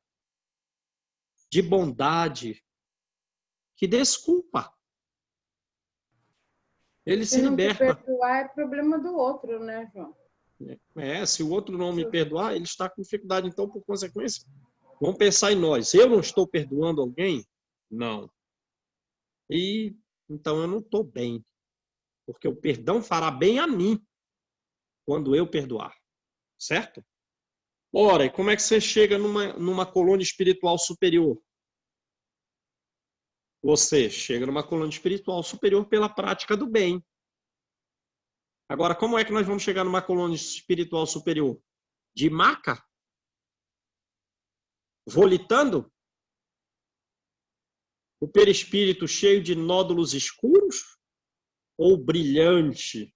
de bondade que desculpa. Ele se Se não te liberta. perdoar, é problema do outro, né, João? Se o outro não me perdoar, ele está com dificuldade. Então, por consequência, vamos pensar em nós. Eu não estou perdoando alguém? Não. E então eu não estou bem. Porque o perdão fará bem a mim quando eu perdoar. Certo? Ora, e como é que você chega numa colônia espiritual superior? Você chega numa colônia espiritual superior pela prática do bem. Agora, como é que nós vamos chegar numa colônia espiritual superior? De maca? Volitando? O perispírito cheio de nódulos escuros? Ou brilhante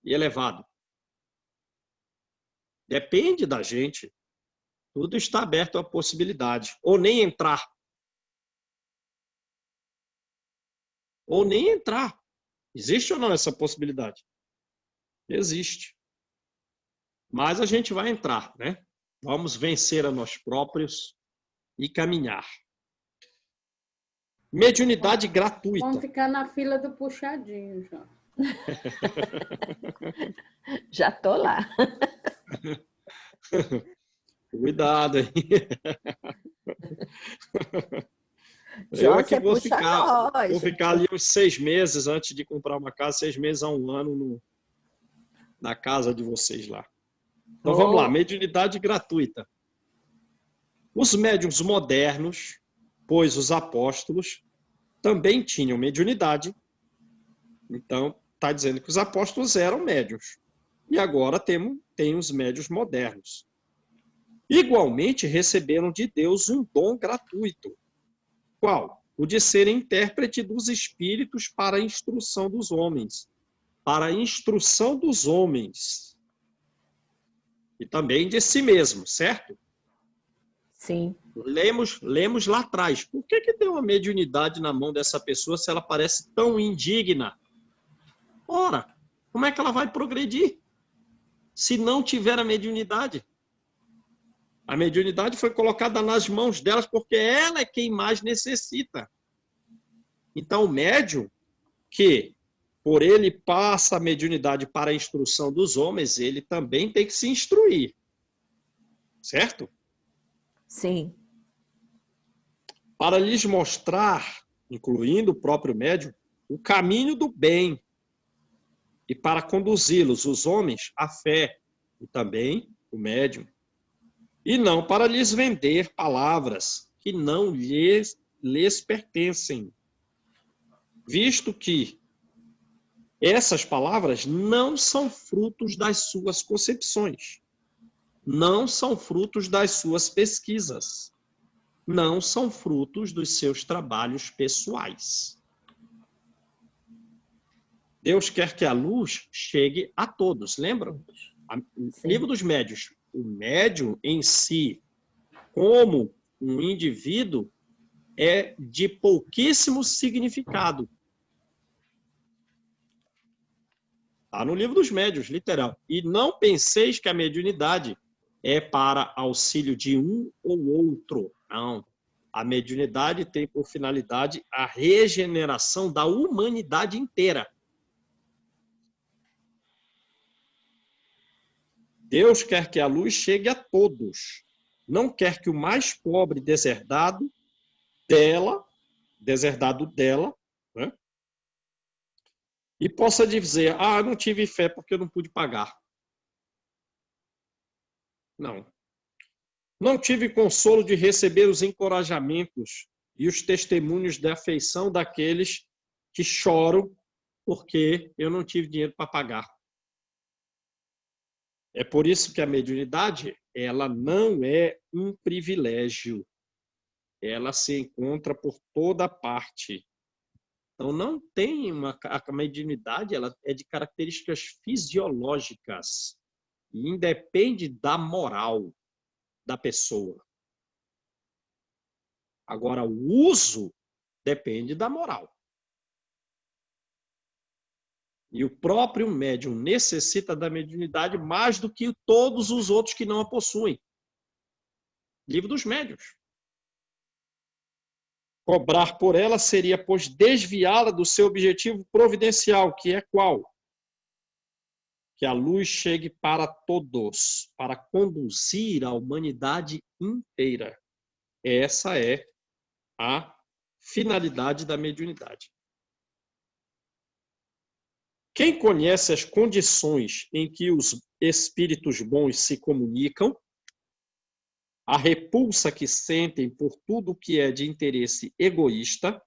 e elevado? Depende da gente. Tudo está aberto à possibilidade. Ou nem entrar. Ou nem entrar. Existe ou não essa possibilidade? Existe. Mas a gente vai entrar, né? Vamos vencer a nós próprios e caminhar. Mediunidade gratuita. Vamos ficar na fila do puxadinho, João. Já tô lá. Cuidado aí. João, Eu é que você vou puxa ficar nós. ali uns 6 meses antes de comprar uma casa, 6 meses a 1 ano na casa de vocês lá. Então vamos lá, mediunidade gratuita. Os médiuns modernos, pois os apóstolos também tinham mediunidade. Então, está dizendo que os apóstolos eram médiuns. E agora tem os médiuns modernos. Igualmente receberam de Deus um dom gratuito. Qual? O de ser intérprete dos espíritos para a instrução dos homens. Para a instrução dos homens. E também de si mesmo, certo? Sim. Lemos lá atrás. Por que deu uma mediunidade na mão dessa pessoa se ela parece tão indigna? Ora, como é que ela vai progredir se não tiver a mediunidade? A mediunidade foi colocada nas mãos delas porque ela é quem mais necessita. Então, o médium que, por ele passa a mediunidade para a instrução dos homens, ele também tem que se instruir. Certo? Sim. Para lhes mostrar, incluindo o próprio médium, o caminho do bem e para conduzi-los, os homens, à fé e também o médium. E não para lhes vender palavras que não lhes pertencem, visto que essas palavras não são frutos das suas concepções, não são frutos das suas pesquisas, não são frutos dos seus trabalhos pessoais. Deus quer que a luz chegue a todos, lembram? O livro dos médiuns. O médium em si, como um indivíduo, é de pouquíssimo significado. Está no livro dos médiuns, literal. E não penseis que a mediunidade é para auxílio de um ou outro. Não. A mediunidade tem por finalidade a regeneração da humanidade inteira. Deus quer que a luz chegue a todos. Não quer que o mais pobre deserdado dela, né? E possa dizer, não tive fé porque eu não pude pagar. Não. Não tive consolo de receber os encorajamentos e os testemunhos de afeição daqueles que choram porque eu não tive dinheiro para pagar. É por isso que a mediunidade, ela não é um privilégio. Ela se encontra por toda parte. Então, não tem a mediunidade, ela é de características fisiológicas e independe da moral da pessoa. Agora, o uso depende da moral. E o próprio médium necessita da mediunidade mais do que todos os outros que não a possuem. Livro dos Médiuns. Cobrar por ela seria, pois, desviá-la do seu objetivo providencial, que é qual? Que a luz chegue para todos, para conduzir a humanidade inteira. Essa é a finalidade da mediunidade. Quem conhece as condições em que os espíritos bons se comunicam, a repulsa que sentem por tudo que é de interesse egoísta,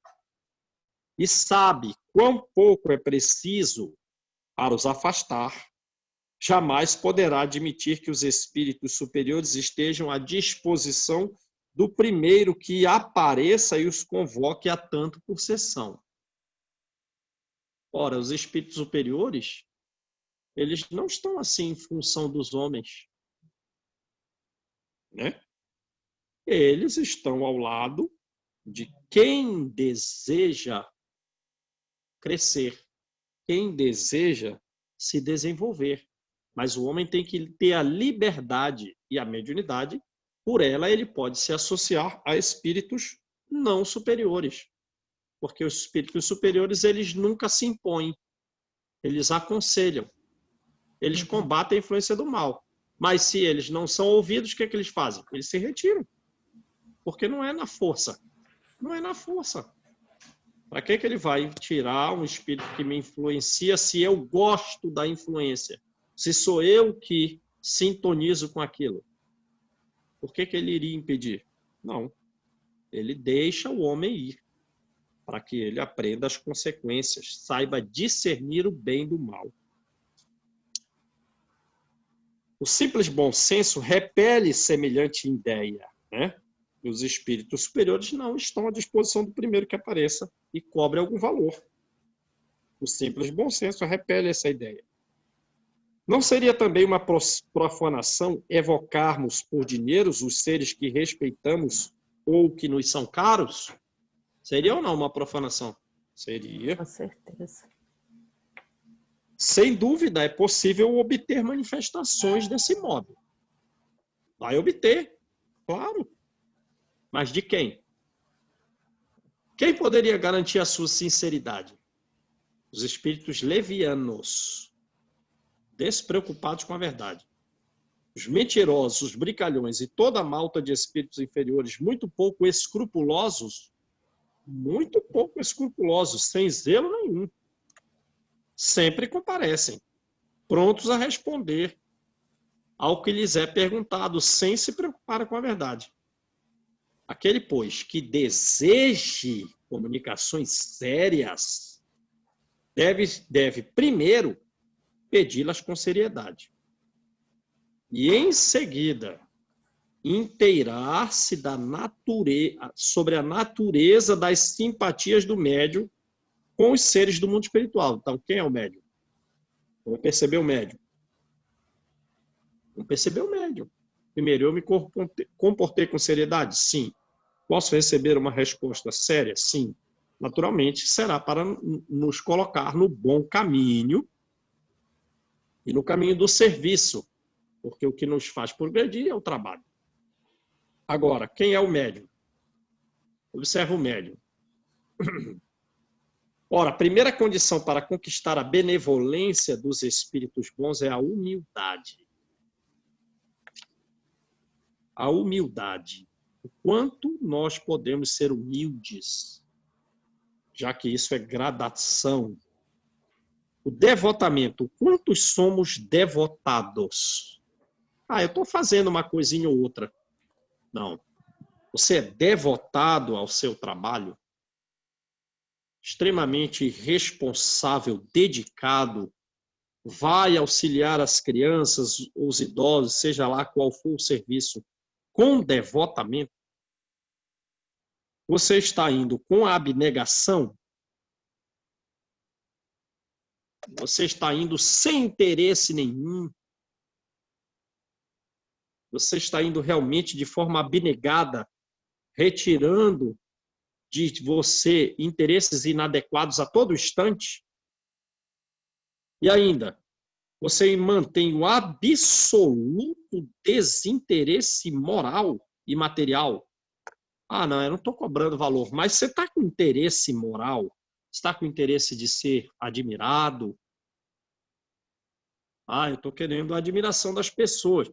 e sabe quão pouco é preciso para os afastar, jamais poderá admitir que os espíritos superiores estejam à disposição do primeiro que apareça e os convoque a tanto por sessão. Ora, os espíritos superiores, eles não estão assim em função dos homens, né? Eles estão ao lado de quem deseja crescer, quem deseja se desenvolver. Mas o homem tem que ter a liberdade e a mediunidade, por ela ele pode se associar a espíritos não superiores. Porque os espíritos superiores, eles nunca se impõem. Eles aconselham. Eles combatem a influência do mal. Mas se eles não são ouvidos, o que é que eles fazem? Eles se retiram. Porque não é na força. Não é na força. Para que ele vai tirar um espírito que me influencia se eu gosto da influência? Se sou eu que sintonizo com aquilo? Por que ele iria impedir? Não. Ele deixa o homem ir, para que ele aprenda as consequências, saiba discernir o bem do mal. O simples bom senso repele semelhante ideia, né? E os espíritos superiores não estão à disposição do primeiro que apareça e cobre algum valor. O simples bom senso repele essa ideia. Não seria também uma profanação evocarmos por dinheiro os seres que respeitamos ou que nos são caros? Seria ou não uma profanação? Seria. Com certeza. Sem dúvida, é possível obter manifestações desse modo. Vai obter, claro. Mas de quem? Quem poderia garantir a sua sinceridade? Os espíritos levianos, despreocupados com a verdade. Os mentirosos, os brincalhões e toda a malta de espíritos inferiores muito pouco escrupulosos, sem zelo nenhum, sempre comparecem, prontos a responder ao que lhes é perguntado, sem se preocupar com a verdade. Aquele, pois, que deseje comunicações sérias, deve primeiro pedi-las com seriedade. E, em seguida, inteirar-se sobre a natureza das simpatias do médium com os seres do mundo espiritual. Então, quem é o médium? Vamos perceber o médium. Vamos perceber o médium. Primeiro, eu me comportei com seriedade? Sim. Posso receber uma resposta séria? Sim. Naturalmente, será para nos colocar no bom caminho e no caminho do serviço, porque o que nos faz progredir é o trabalho. Agora, quem é o médium? Observa o médium. Ora, a primeira condição para conquistar a benevolência dos espíritos bons é a humildade. A humildade. O quanto nós podemos ser humildes, já que isso é gradação. O devotamento. Quantos somos devotados? Eu estou fazendo uma coisinha ou outra. Não. Você é devotado ao seu trabalho, extremamente responsável, dedicado, vai auxiliar as crianças, os idosos, seja lá qual for o serviço, com devotamento. Você está indo com a abnegação? Você está indo sem interesse nenhum? Você está indo realmente de forma abnegada, retirando de você interesses inadequados a todo instante? E ainda, você mantém o absoluto desinteresse moral e material. Ah, não, eu não estou cobrando valor, mas você está com interesse moral? Está com interesse de ser admirado? Ah, eu estou querendo a admiração das pessoas.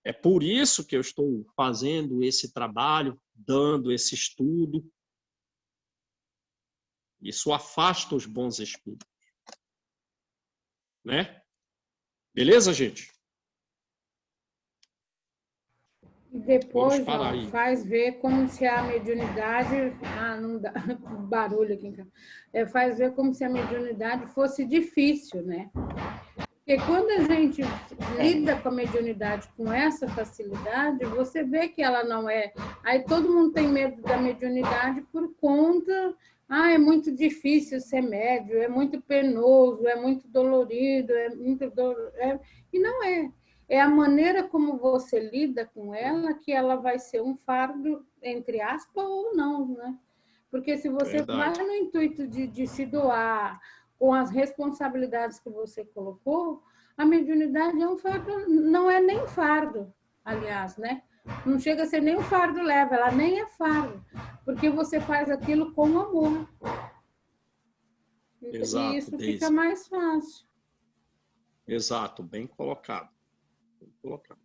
É por isso que eu estou fazendo esse trabalho, dando esse estudo. Isso afasta os bons espíritos. Né? Beleza, gente? E depois, Vamos parar ó, aí. faz ver como se a mediunidade... Ah, não dá barulho aqui em casa. Faz ver como se a mediunidade fosse difícil, né? Porque quando a gente lida com a mediunidade com essa facilidade, você vê que ela não é... Aí todo mundo tem medo da mediunidade por conta... Ah, é muito difícil ser médio, é muito penoso, é muito dolorido, é muito E não é. É a maneira como você lida com ela que ela vai ser um fardo, entre aspas, ou não, né? Porque se você vai Verdade. no intuito de se doar com as responsabilidades que você colocou, a mediunidade é um fardo, não é nem fardo, aliás, né? Não chega a ser nem um fardo leve, ela nem é fardo, porque você faz aquilo com amor. Exato, E isso Deise. fica mais fácil. Exato, bem colocado. Bem colocado.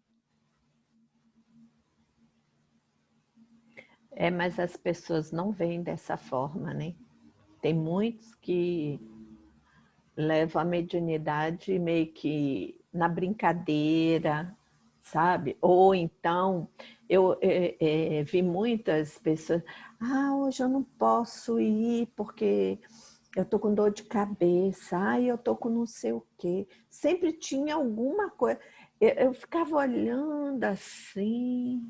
Mas as pessoas não veem dessa forma, né? Tem muitos que levam a mediunidade meio que na brincadeira, sabe? Ou então, eu vi muitas pessoas, hoje eu não posso ir porque eu tô com dor de cabeça, eu tô com não sei o quê. Sempre tinha alguma coisa. Eu ficava olhando assim.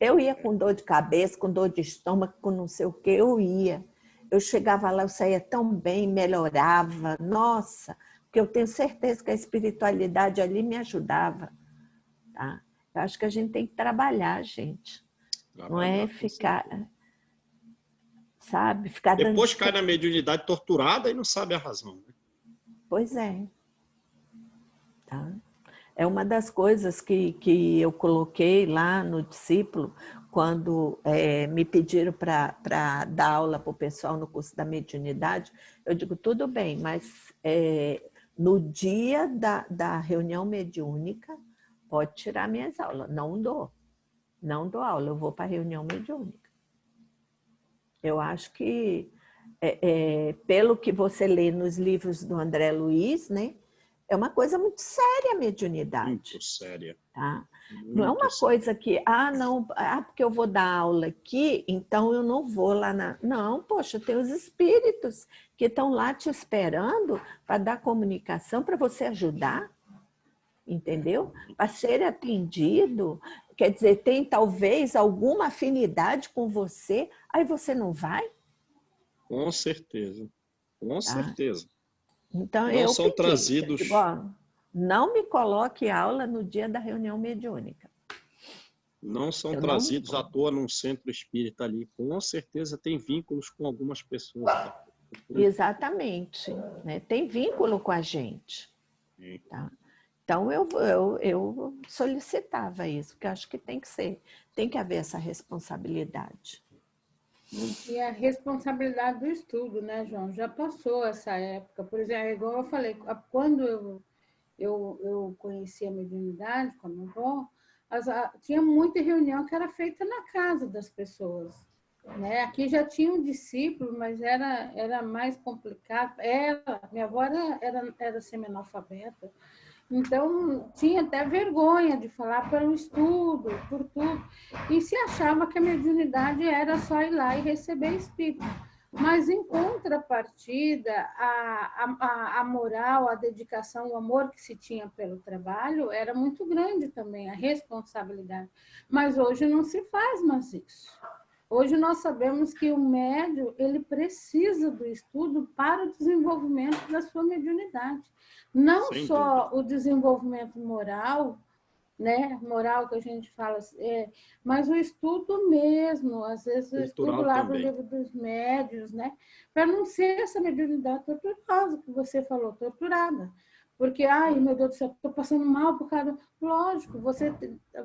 Eu ia com dor de cabeça, com dor de estômago, com não sei o quê, eu ia. Eu chegava lá, eu saía tão bem, melhorava. Nossa, porque eu tenho certeza que a espiritualidade ali me ajudava. Tá? Eu acho que a gente tem que trabalhar, gente. Não é ficar, sabe? Ficar dando Depois cai desculpa. na mediunidade torturada e não sabe a razão. Né? Pois é. Tá? É uma das coisas que eu coloquei lá no discípulo, quando me pediram para dar aula para o pessoal no curso da mediunidade. Eu digo, tudo bem, mas no dia da reunião mediúnica, pode tirar minhas aulas. Não dou. Não dou aula, eu vou para a reunião mediúnica. Eu acho que, pelo que você lê nos livros do André Luiz, né, é uma coisa muito séria a mediunidade. Muito séria. Tá? Muito não é uma séria. coisa que, não, porque eu vou dar aula aqui, então eu não vou lá na... Não, poxa, tem os espíritos que estão lá te esperando para dar comunicação, para você ajudar, entendeu? Para ser atendido, quer dizer, tem talvez alguma afinidade com você, aí você não vai? Com certeza. Com certeza. Então, Não eu são pedi, trazidos... eu digo, não me coloque aula no dia da reunião mediúnica. Não são trazidos à toa num centro espírita ali. Com certeza tem vínculos com algumas pessoas. Tá? Exatamente. Né? Tem vínculo com a gente. Tá? Então, eu solicitava isso, porque eu acho que tem que ser. Tem que haver essa responsabilidade. E a responsabilidade do estudo, né, João? Já passou essa época. Por exemplo, igual eu falei, quando eu conheci a mediunidade com a minha avó, tinha muita reunião que era feita na casa das pessoas. Né? Aqui já tinha um discípulo, mas era mais complicado. Minha avó era semi-analfabeta, então tinha até vergonha de falar pelo estudo, por tudo, e se achava que a mediunidade era só ir lá e receber espírito. Mas, em contrapartida, a moral, a dedicação, o amor que se tinha pelo trabalho era muito grande também, a responsabilidade. Mas hoje não se faz mais isso. Hoje nós sabemos que o médium ele precisa do estudo para o desenvolvimento da sua mediunidade. Não Sem só dúvida. o desenvolvimento moral, né, moral que a gente fala, mas o estudo mesmo, às vezes o estudo lá do livro dos médiuns, né, para não ser essa mediunidade torturosa que você falou, torturada. Porque, ai, meu Deus do céu, estou passando mal por causa... Lógico, você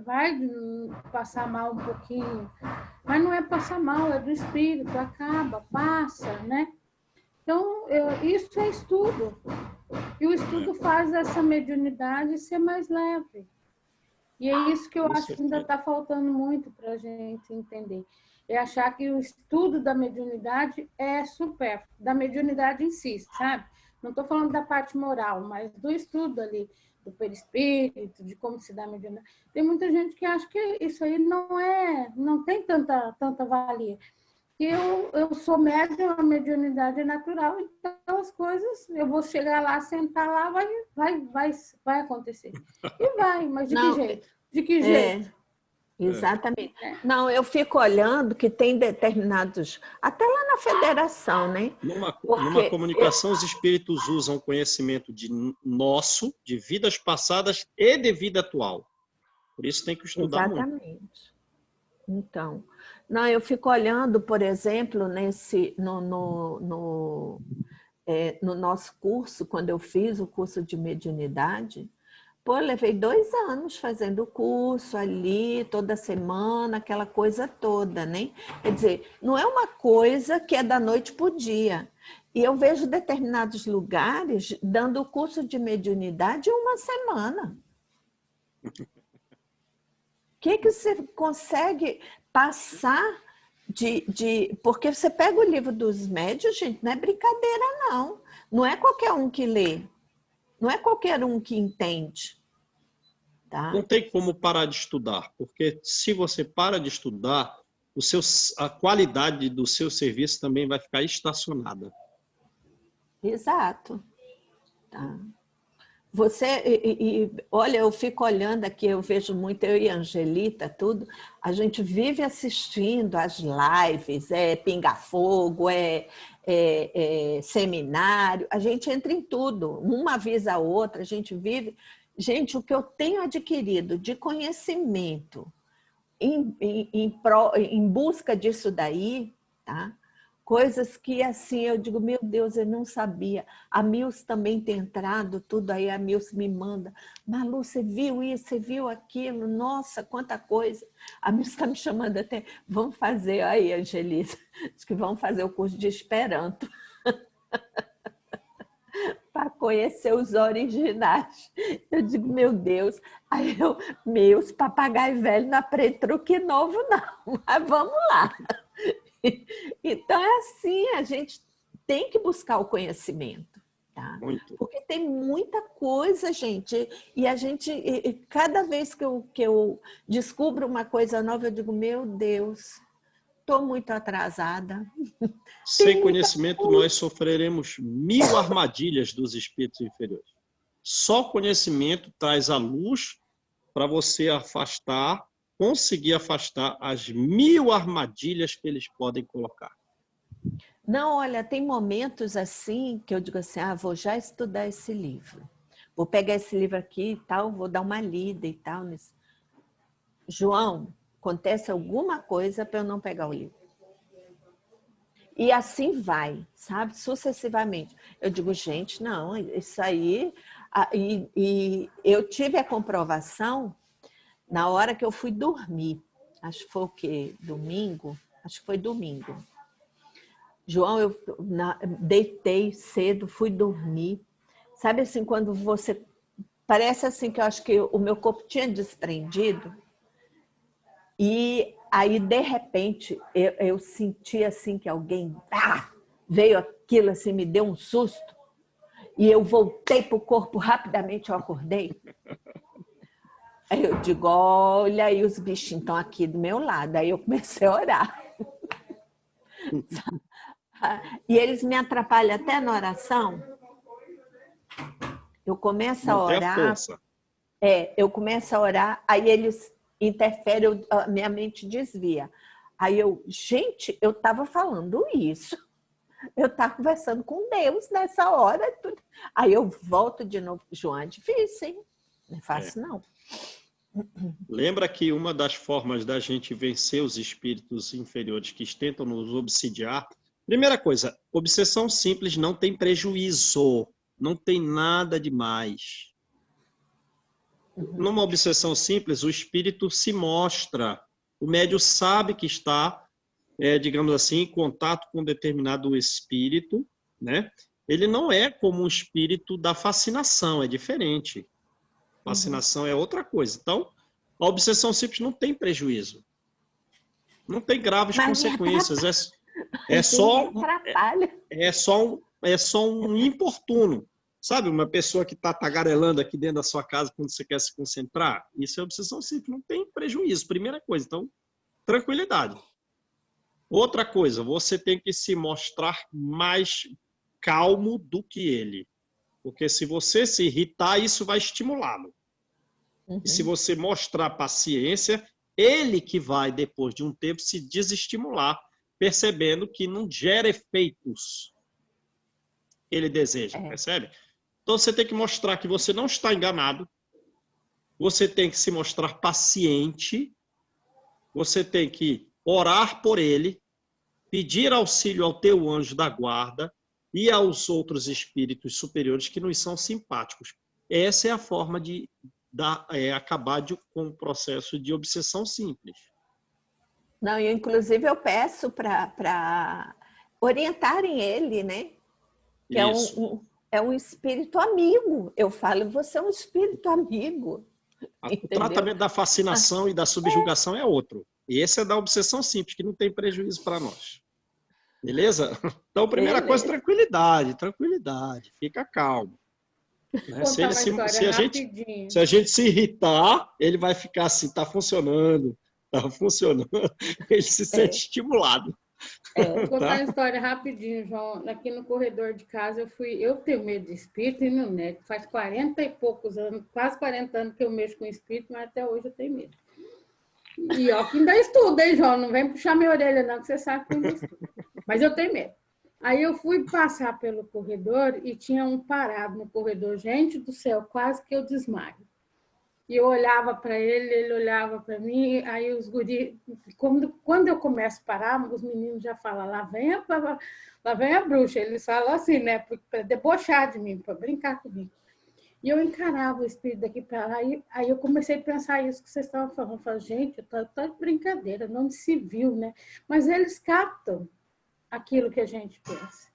vai passar mal um pouquinho, mas não é passar mal, é do espírito, acaba, passa, né? Então, isso é estudo. E o estudo faz essa mediunidade ser mais leve. E é isso que eu acho que ainda está faltando muito para a gente entender. É achar que o estudo da mediunidade é supérfluo, da mediunidade em si, sabe? Não estou falando da parte moral, mas do estudo ali, do perispírito, de como se dá a mediunidade. Tem muita gente que acha que isso aí não tem tanta valia. Eu sou médium, a mediunidade é natural, então as coisas, eu vou chegar lá, sentar lá, vai acontecer. E vai, mas de que jeito? De que jeito? Exatamente. Não, eu fico olhando que tem determinados, até lá na federação, né? Numa comunicação, os espíritos usam conhecimento de vidas passadas e de vida atual. Por isso tem que estudar muito. Exatamente. Então, não, eu fico olhando, por exemplo, no nosso curso, quando eu fiz o curso de mediunidade, eu levei 2 anos fazendo o curso ali, toda semana, aquela coisa toda, né? Quer dizer, não é uma coisa que é da noite para o dia. E eu vejo determinados lugares dando o curso de mediunidade em 1 semana. O que você consegue passar porque você pega o livro dos médiuns, gente, não é brincadeira, não. Não é qualquer um que lê. Não é qualquer um que entende. Tá? Não tem como parar de estudar, porque se você para de estudar, a qualidade do seu serviço também vai ficar estacionada. Exato. Tá. Olha, eu fico olhando aqui, eu vejo muito, eu e a Angelita, tudo, a gente vive assistindo as lives, pinga-fogo, seminário, a gente entra em tudo, uma avisa a outra, a gente vive. Gente, o que eu tenho adquirido de conhecimento em busca disso daí, tá? Coisas que, assim, eu digo, meu Deus, eu não sabia. A Mils também tem entrado, tudo aí, a Mils me manda. Malu, você viu isso, você viu aquilo? Nossa, quanta coisa. A Mils está me chamando até, vamos fazer, aí, Angelisa, acho que vamos fazer o curso de Esperanto. Para conhecer os originais. Eu digo, meu Deus, aí meus papagaio velho não aprende truque novo, não, mas vamos lá. Então, é assim, a gente tem que buscar o conhecimento, tá? Muito. Porque tem muita coisa, gente, e a gente, cada vez que eu descubro uma coisa nova, eu digo, meu Deus, estou muito atrasada. Sem conhecimento, nós sofreremos 1000 armadilhas dos espíritos inferiores. Só conhecimento traz a luz para você conseguir afastar as 1000 armadilhas que eles podem colocar. Não, olha, tem momentos assim que eu digo assim, vou já estudar esse livro. Vou pegar esse livro aqui e tal, vou dar uma lida e tal. João, acontece alguma coisa para eu não pegar o livro. E assim vai, sabe? Sucessivamente. Eu digo, gente, não, isso aí... E eu tive a comprovação na hora que eu fui dormir. Acho que foi o quê? Domingo? Acho que foi domingo. João, eu deitei cedo, fui dormir. Sabe assim, quando você... Parece assim que eu acho que o meu corpo tinha desprendido. E aí, de repente, eu senti assim que alguém veio aquilo assim, me deu um susto. E eu voltei para o corpo rapidamente, eu acordei. Aí eu digo, olha aí, os bichinhos estão aqui do meu lado. Aí eu comecei a orar. E eles me atrapalham até na oração. Eu começo a orar. Eu começo a orar, aí eles interferem, a minha mente desvia. Aí gente, eu estava falando isso. Eu estava conversando com Deus nessa hora. Aí eu volto de novo. João, é difícil, hein? Não é fácil, não. Lembra que uma das formas da gente vencer os espíritos inferiores que tentam nos obsidiar, primeira coisa, obsessão simples não tem prejuízo, não tem nada demais. Numa obsessão simples, o espírito se mostra, o médium sabe que está, digamos assim, em contato com um determinado espírito, né? Ele não é como um espírito da fascinação, é diferente. Fascinação é outra coisa. Então, a obsessão simples não tem prejuízo. Não tem graves consequências. É só um importuno. Sabe, uma pessoa que está tagarelando aqui dentro da sua casa quando você quer se concentrar? Isso é obsessão simples, não tem prejuízo. Primeira coisa, então, tranquilidade. Outra coisa, você tem que se mostrar mais calmo do que ele. Porque se você se irritar, isso vai estimulá-lo. E se você mostrar paciência, ele que vai, depois de um tempo, se desestimular, percebendo que não gera efeitos que ele deseja, percebe? Então você tem que mostrar que você não está enganado, você tem que se mostrar paciente, você tem que orar por ele, pedir auxílio ao teu anjo da guarda e aos outros espíritos superiores que nos são simpáticos. Essa é a forma de acabar com o processo de obsessão simples. Não, inclusive eu peço para orientarem ele, né? Que é um espírito amigo. Eu falo, você é um espírito amigo. O tratamento da fascinação e da subjugação é outro. E esse é da obsessão simples, que não tem prejuízo para nós. Beleza? Então, primeira coisa, tranquilidade. Fica calmo. Né? Se a gente se irritar, ele vai ficar assim, tá funcionando, ele se sente estimulado. Vou contar uma história rapidinho, João. Aqui no corredor de casa, eu tenho medo de espírito e não nego. Faz 40 e poucos anos, quase 40 anos que eu mexo com espírito, mas até hoje eu tenho medo. E ó, que ainda estudo, hein, João? Não vem puxar minha orelha, não, que você sabe que eu ainda estudo. Mas eu tenho medo. Aí eu fui passar pelo corredor e tinha um parado no corredor. Gente do céu, quase que eu desmaio. E eu olhava para ele, ele olhava para mim, aí os guris... Quando eu começo a parar, os meninos já falam, lá vem a bruxa. Eles falam assim, né? Para debochar de mim, para brincar comigo. E eu encarava o espírito daqui para lá, aí eu comecei a pensar isso que vocês estavam falando. Eu falei, gente, tá de brincadeira, não se viu, né? Mas eles captam aquilo que a gente pensa.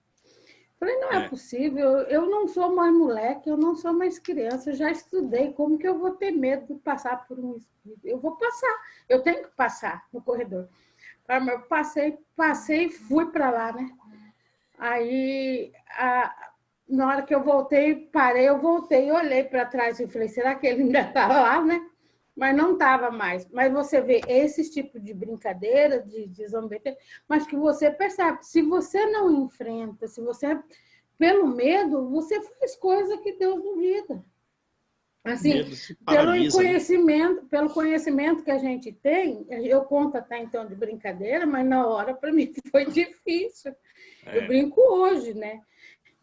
Falei, não é possível, eu não sou mais moleque, eu não sou mais criança, eu já estudei, como que eu vou ter medo de passar por um espírito? Eu vou passar, eu tenho que passar no corredor. Eu passei e fui para lá, né? Aí, na hora que eu voltei, eu voltei e olhei para trás e falei, será que ele ainda está lá, né? Mas não estava mais. Mas você vê esse tipo de brincadeira, de zombeteiro, mas que você percebe, se você não enfrenta, se você, pelo medo, você faz coisa que Deus duvida. Assim, pelo conhecimento que a gente tem, eu conto até então de brincadeira, mas na hora, para mim, foi difícil. Eu brinco hoje, né?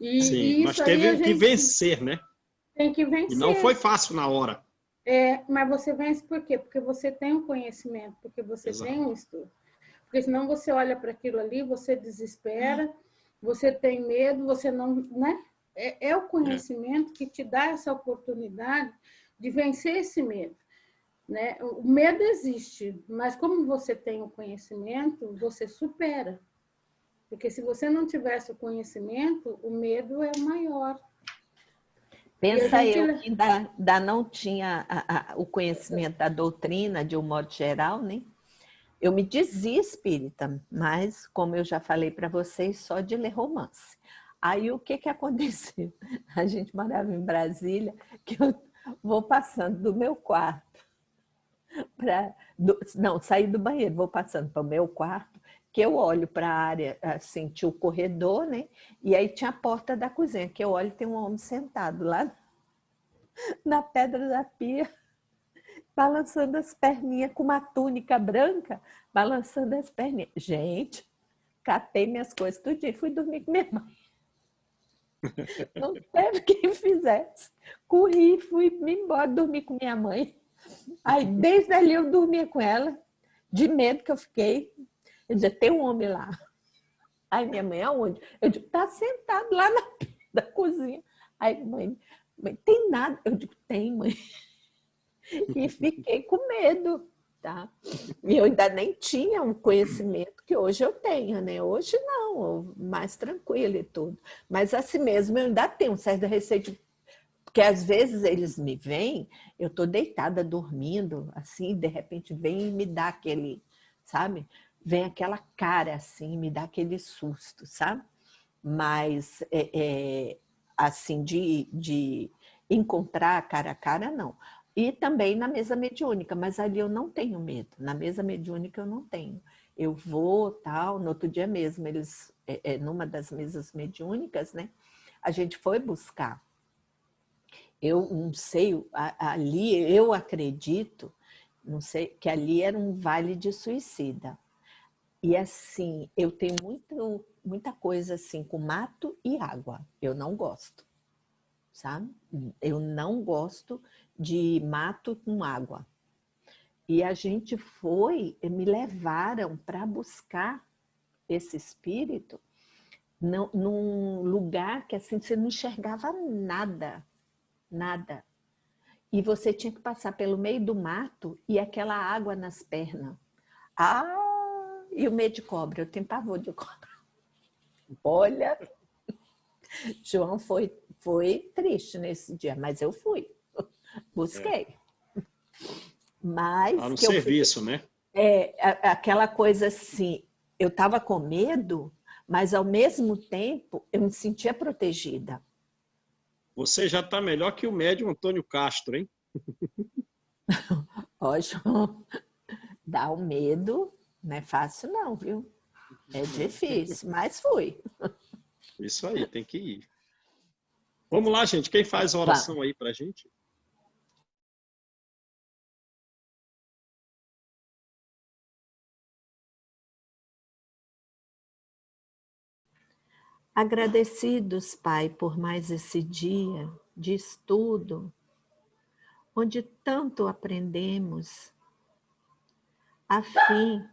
Sim, mas teve que vencer, né? Tem que vencer. E não foi fácil na hora. Mas você vence por quê? Porque você tem um conhecimento, porque você tem um estudo. Porque senão você olha para aquilo ali, você desespera, você tem medo, você não... né? É o conhecimento que te dá essa oportunidade de vencer esse medo. Né? O medo existe, mas como você tem o conhecimento, você supera. Porque se você não tivesse o conhecimento, o medo é maior. Pensa eu que ainda não tinha o conhecimento da doutrina, de um modo geral, né? Eu me dizia espírita, mas, como eu já falei para vocês, só de ler romance. Aí, o que aconteceu? A gente morava em Brasília, que eu vou passando do meu quarto saí do banheiro, vou passando para o meu quarto, que eu olho para a área, assim, tinha o corredor, né? E aí tinha a porta da cozinha, que eu olho e tem um homem sentado lá na pedra da pia, balançando as perninhas, com uma túnica branca, balançando as perninhas. Gente, catei minhas coisas tudinho e fui dormir com minha mãe. Não teve quem fizesse. Corri, fui me embora, dormir com minha mãe. Aí, desde ali, eu dormia com ela, de medo que eu fiquei. Eu dizia, tem um homem lá. Aí, minha mãe, aonde? Eu digo, tá sentado lá na pia da cozinha. Aí, mãe, tem nada? Eu digo, tem, mãe. E fiquei com medo, tá? E eu ainda nem tinha um conhecimento que hoje eu tenho, né? Hoje não, mais tranquilo e tudo. Mas assim mesmo, eu ainda tenho um certo receio, porque às vezes eles me veem, eu tô deitada dormindo, assim, de repente vem e me dá aquele, sabe? Vem aquela cara assim, me dá aquele susto, sabe? Mas, assim, de encontrar cara a cara, não. E também na mesa mediúnica, mas ali eu não tenho medo. Na mesa mediúnica eu não tenho. Eu vou, tal, no outro dia mesmo, eles, numa das mesas mediúnicas, né? A gente foi buscar. Eu não sei, ali eu acredito, não sei, que ali era um vale de suicida. E assim, eu tenho muita coisa assim com mato e água. Eu não gosto, sabe? Eu não gosto de mato com água. E a gente foi, me levaram para buscar esse espírito num lugar que assim você não enxergava nada, nada. E você tinha que passar pelo meio do mato e aquela água nas pernas. Ah, e o medo de cobra, eu tenho pavor de cobra. Olha, João foi triste nesse dia, mas eu fui, busquei. Mas Tá no que eu serviço, né? aquela coisa assim, eu estava com medo, mas ao mesmo tempo eu me sentia protegida. Você já está melhor que o médium Antônio Castro, hein? Ó, João, dá o medo, não é fácil não, viu? É difícil, mas fui. Isso aí, tem que ir. Vamos lá, gente. Quem faz a oração aí pra gente? Agradecidos, Pai, por mais esse dia de estudo, onde tanto aprendemos, a fim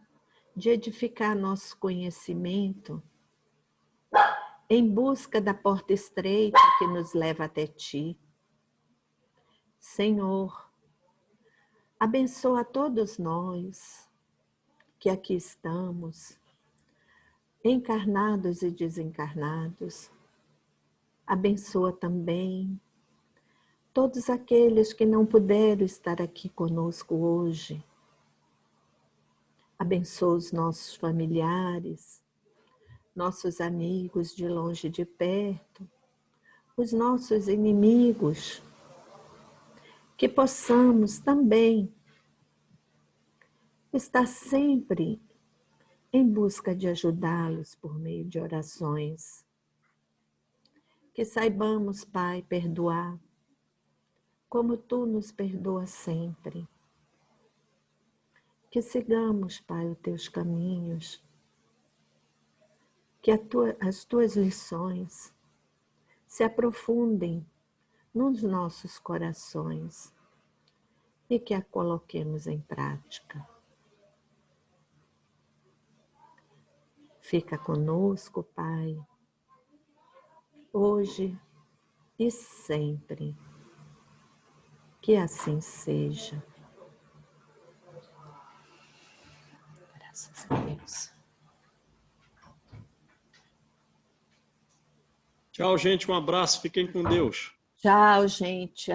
de edificar nosso conhecimento em busca da porta estreita que nos leva até Ti. Senhor, abençoa a todos nós que aqui estamos, encarnados e desencarnados. Abençoa também todos aqueles que não puderam estar aqui conosco hoje. Abençoa os nossos familiares, nossos amigos de longe e de perto, os nossos inimigos, que possamos também estar sempre em busca de ajudá-los por meio de orações. Que saibamos, Pai, perdoar, como Tu nos perdoas sempre. Que sigamos, Pai, os Teus caminhos, que as Tuas lições se aprofundem nos nossos corações e que a coloquemos em prática. Fica conosco, Pai, hoje e sempre. Que assim seja. Graças a Deus. Tchau, gente. Um abraço. Fiquem com Deus. Tchau, gente.